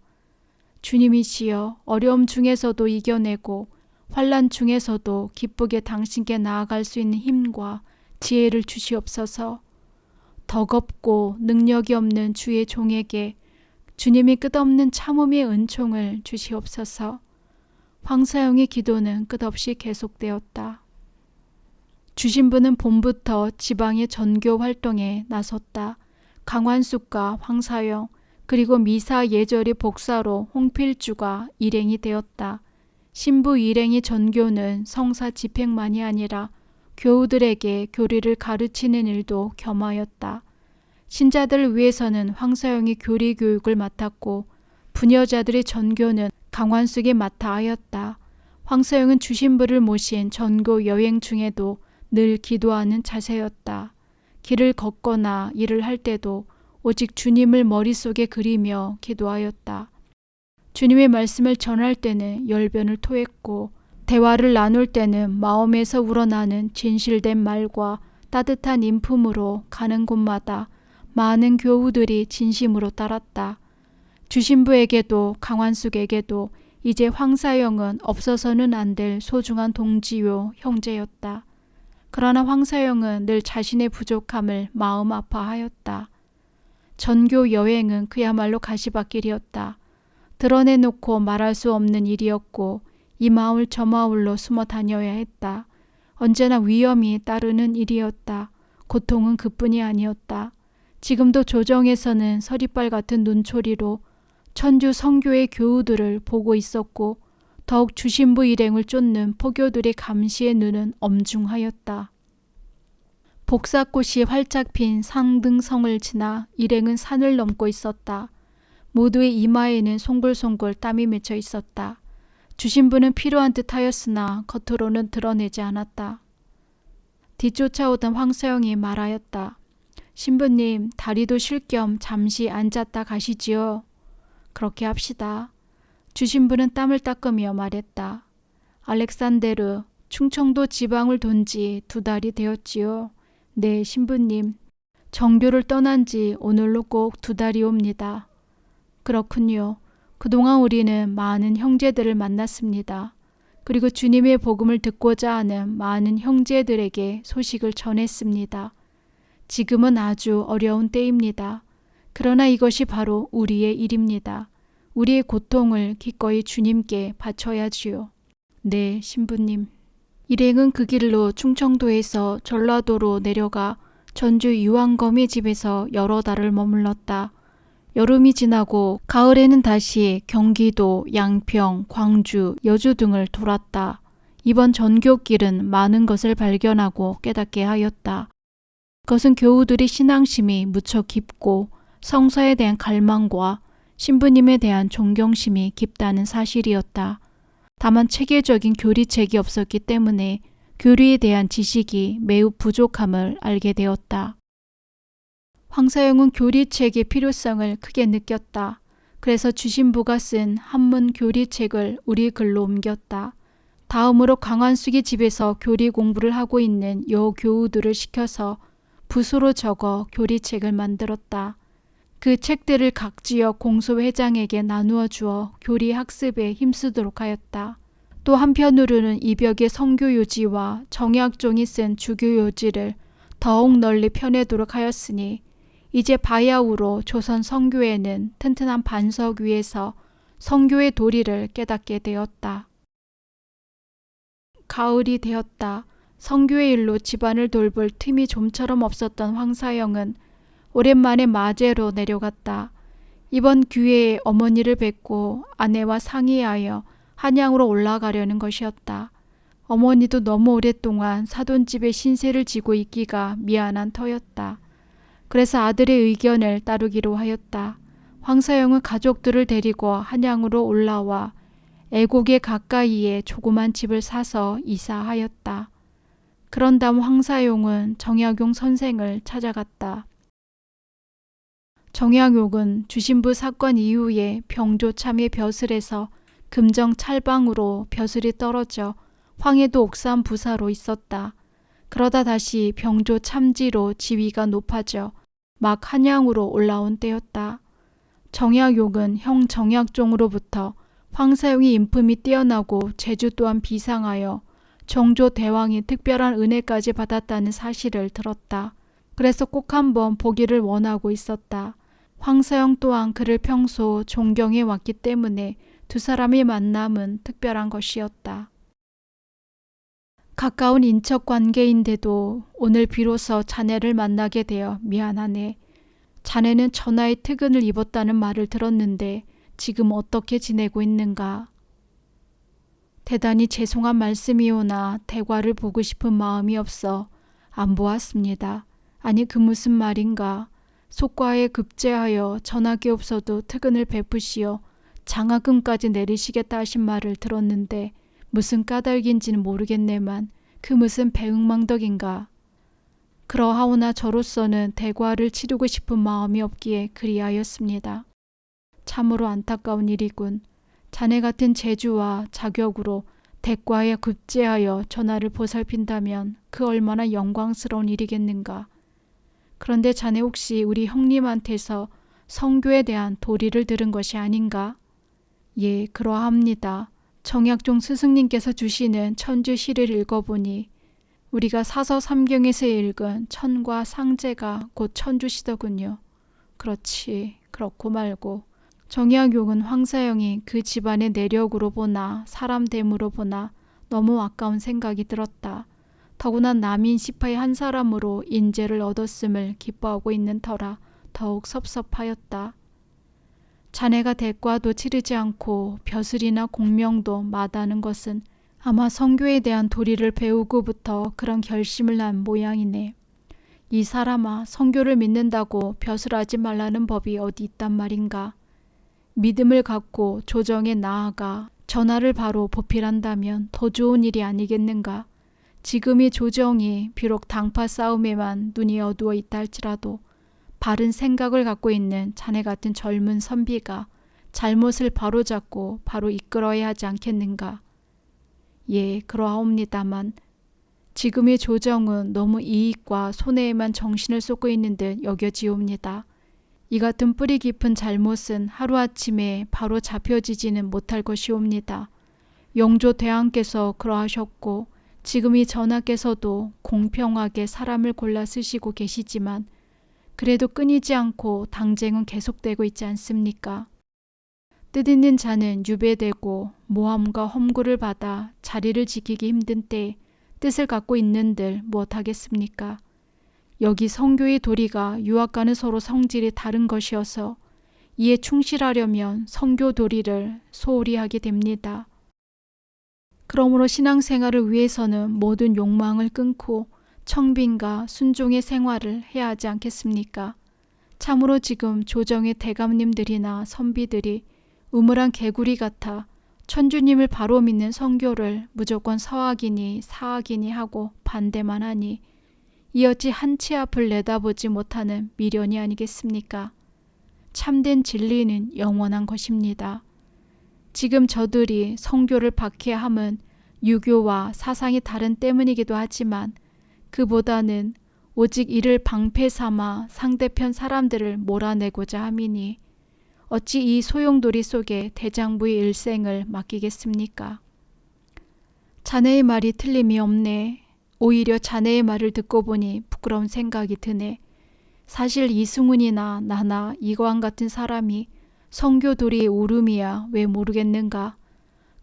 S1: 주님이시여, 어려움 중에서도 이겨내고 환난 중에서도 기쁘게 당신께 나아갈 수 있는 힘과 지혜를 주시옵소서. 덕없고 능력이 없는 주의 종에게 주님이 끝없는 참음의 은총을 주시옵소서. 황사용의 기도는 끝없이 계속되었다. 주신부는 봄부터 지방의 전교 활동에 나섰다. 강환숙과 황사용 그리고 미사 예절의 복사로 홍필주가 일행이 되었다. 신부 일행의 전교는 성사 집행만이 아니라 교우들에게 교리를 가르치는 일도 겸하였다. 신자들을 위해서는 황사용이 교리 교육을 맡았고 부녀자들의 전교는 강환숙이 맡아 하였다. 황사용은 주신부를 모신 전교 여행 중에도 늘 기도하는 자세였다. 길을 걷거나 일을 할 때도 오직 주님을 머릿속에 그리며 기도하였다. 주님의 말씀을 전할 때는 열변을 토했고 대화를 나눌 때는 마음에서 우러나는 진실된 말과 따뜻한 인품으로 가는 곳마다 많은 교우들이 진심으로 따랐다. 주신부에게도 강환숙에게도 이제 황사영은 없어서는 안 될 소중한 동지요 형제였다. 그러나 황사영은 늘 자신의 부족함을 마음 아파하였다. 전교 여행은 그야말로 가시밭길이었다. 드러내놓고 말할 수 없는 일이었고 이 마을 저 마을로 숨어 다녀야 했다. 언제나 위험이 따르는 일이었다. 고통은 그뿐이 아니었다. 지금도 조정에서는 서리빨 같은 눈초리로 천주 성교의 교우들을 보고 있었고 더욱 주신부 일행을 쫓는 포교들의 감시의 눈은 엄중하였다. 복사꽃이 활짝 핀 상등성을 지나 일행은 산을 넘고 있었다. 모두의 이마에는 송골송골 땀이 맺혀 있었다. 주신부는 필요한 듯 하였으나 겉으로는 드러내지 않았다. 뒤쫓아오던 황서영이 말하였다. 신부님, 다리도 쉴 겸 잠시 앉았다 가시지요. 그렇게 합시다. 주신부는 땀을 닦으며 말했다. 알렉산데르, 충청도 지방을 돈 지 2달이 되었지요. 네, 신부님. 정교를 떠난 지 오늘로 꼭 2달이 옵니다. 그렇군요. 그동안 우리는 많은 형제들을 만났습니다. 그리고 주님의 복음을 듣고자 하는 많은 형제들에게 소식을 전했습니다. 지금은 아주 어려운 때입니다. 그러나 이것이 바로 우리의 일입니다. 우리의 고통을 기꺼이 주님께 바쳐야지요. 네, 신부님. 일행은 그 길로 충청도에서 전라도로 내려가 전주 유황검의 집에서 여러 달을 머물렀다. 여름이 지나고 가을에는 다시 경기도, 양평, 광주, 여주 등을 돌았다. 이번 전교길은 많은 것을 발견하고 깨닫게 하였다. 그것은 교우들의 신앙심이 무척 깊고 성서에 대한 갈망과 신부님에 대한 존경심이 깊다는 사실이었다. 다만 체계적인 교리책이 없었기 때문에 교리에 대한 지식이 매우 부족함을 알게 되었다. 황사영은 교리책의 필요성을 크게 느꼈다. 그래서 주신부가 쓴 한문 교리책을 우리 글로 옮겼다. 다음으로 강한숙이 집에서 교리 공부를 하고 있는 여교우들을 시켜서 붓으로 적어 교리책을 만들었다. 그 책들을 각 지역 공소회장에게 나누어 주어 교리 학습에 힘쓰도록 하였다. 또 한편으로는 이벽의 성교요지와 정약종이 쓴 주교요지를 더욱 널리 펴내도록 하였으니 이제 바야흐로 조선 성교회는 튼튼한 반석 위에서 성교의 도리를 깨닫게 되었다. 가을이 되었다. 성교의 일로 집안을 돌볼 틈이 좀처럼 없었던 황사영은 오랜만에 마제로 내려갔다. 이번 기회에 어머니를 뵙고 아내와 상의하여 한양으로 올라가려는 것이었다. 어머니도 너무 오랫동안 사돈집에 신세를 지고 있기가 미안한 터였다. 그래서 아들의 의견을 따르기로 하였다. 황사영은 가족들을 데리고 한양으로 올라와 애곡에 가까이에 조그만 집을 사서 이사하였다. 그런 다음 황사용은 정약용 선생을 찾아갔다. 정약용은 주신부 사건 이후에 병조 참의 벼슬에서 금정 찰방으로 벼슬이 떨어져 황해도 옥산 부사로 있었다. 그러다 다시 병조 참지로 지위가 높아져 막 한양으로 올라온 때였다. 정약용은 형 정약종으로부터 황사용이 인품이 뛰어나고 재주 또한 비상하여 정조 대왕이 특별한 은혜까지 받았다는 사실을 들었다. 그래서 꼭 한번 보기를 원하고 있었다. 황사영 또한 그를 평소 존경해 왔기 때문에 두 사람의 만남은 특별한 것이었다. 가까운 인척 관계인데도 오늘 비로소 자네를 만나게 되어 미안하네. 자네는 전하의 특은을 입었다는 말을 들었는데 지금 어떻게 지내고 있는가? 대단히 죄송한 말씀이오나 대과를 보고 싶은 마음이 없어 안 보았습니다. 아니 그 무슨 말인가? 속과에 급제하여 전하께 없어도 특은을 베푸시어 장하금까지 내리시겠다 하신 말을 들었는데 무슨 까닭인지는 모르겠네만 그 무슨 배응망덕인가. 그러하오나 저로서는 대과를 치르고 싶은 마음이 없기에 그리하였습니다. 참으로 안타까운 일이군. 자네 같은 재주와 자격으로 대과에 급제하여 전하를 보살핀다면 그 얼마나 영광스러운 일이겠는가. 그런데 자네 혹시 우리 형님한테서 성교에 대한 도리를 들은 것이 아닌가? 예, 그러합니다. 정약종 스승님께서 주시는 천주시를 읽어보니 우리가 사서 삼경에서 읽은 천과 상제가 곧 천주시더군요. 그렇지, 그렇고 말고. 정약용은 황사영이 그 집안의 내력으로 보나 사람됨으로 보나 너무 아까운 생각이 들었다. 더구나 남인 시파의 한 사람으로 인재를 얻었음을 기뻐하고 있는 터라 더욱 섭섭하였다. 자네가 대과도 치르지 않고 벼슬이나 공명도 마다하는 것은 아마 선교에 대한 도리를 배우고부터 그런 결심을 난 모양이네. 이 사람아, 선교를 믿는다고 벼슬하지 말라는 법이 어디 있단 말인가. 믿음을 갖고 조정에 나아가 전하를 바로 보필한다면 더 좋은 일이 아니겠는가. 지금의 조정이 비록 당파 싸움에만 눈이 어두워 있다 할지라도 바른 생각을 갖고 있는 자네 같은 젊은 선비가 잘못을 바로잡고 바로 이끌어야 하지 않겠는가. 예, 그러하옵니다만 지금의 조정은 너무 이익과 손해에만 정신을 쏟고 있는 듯 여겨지옵니다. 이 같은 뿌리 깊은 잘못은 하루아침에 바로 잡혀지지는 못할 것이옵니다. 영조 대왕께서 그러하셨고 지금의 전하께서도 공평하게 사람을 골라 쓰시고 계시지만 그래도 끊이지 않고 당쟁은 계속되고 있지 않습니까? 뜻있는 자는 유배되고 모함과 험구를 받아 자리를 지키기 힘든 때에 뜻을 갖고 있는들 무엇하겠습니까? 여기 선교의 도리가 유학과는 서로 성질이 다른 것이어서 이에 충실하려면 선교 도리를 소홀히 하게 됩니다. 그러므로 신앙생활을 위해서는 모든 욕망을 끊고 청빈과 순종의 생활을 해야 하지 않겠습니까? 참으로 지금 조정의 대감님들이나 선비들이 우물한 개구리 같아 천주님을 바로 믿는 선교를 무조건 서학이니 사학이니 하고 반대만 하니 이 어찌 한치 앞을 내다보지 못하는 미련이 아니겠습니까? 참된 진리는 영원한 것입니다. 지금 저들이 선교를 박해함은 유교와 사상이 다른 때문이기도 하지만 그보다는 오직 이를 방패 삼아 상대편 사람들을 몰아내고자 함이니 어찌 이 소용돌이 속에 대장부의 일생을 맡기겠습니까? 자네의 말이 틀림이 없네. 오히려 자네의 말을 듣고 보니 부끄러운 생각이 드네. 사실 이승훈이나 나나 이거왕 같은 사람이 선교도리의 오름이야 왜 모르겠는가.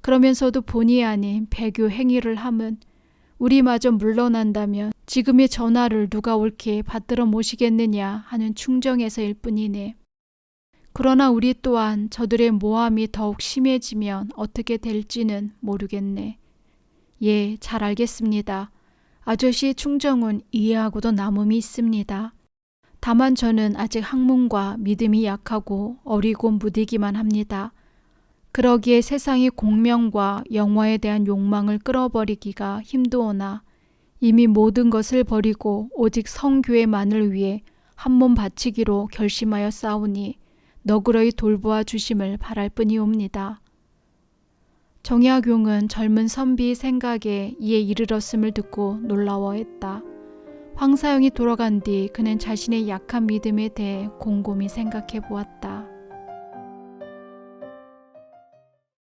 S1: 그러면서도 본의 아닌 배교 행위를 함은 우리마저 물러난다면 지금의 전하를 누가 옳게 받들어 모시겠느냐 하는 충정에서일 뿐이네. 그러나 우리 또한 저들의 모함이 더욱 심해지면 어떻게 될지는 모르겠네. 예, 잘 알겠습니다. 아저씨의 충정은 이해하고도 남음이 있습니다. 다만 저는 아직 학문과 믿음이 약하고 어리고 무디기만 합니다. 그러기에 세상의 공명과 영화에 대한 욕망을 끌어버리기가 힘드오나 이미 모든 것을 버리고 오직 성교회만을 위해 한 몸 바치기로 결심하여 싸우니 너그러이 돌보아 주심을 바랄 뿐이옵니다. 정약용은 젊은 선비의 생각에 이에 이르렀음을 듣고 놀라워했다. 황사영이 돌아간 뒤 그는 자신의 약한 믿음에 대해 곰곰이 생각해 보았다.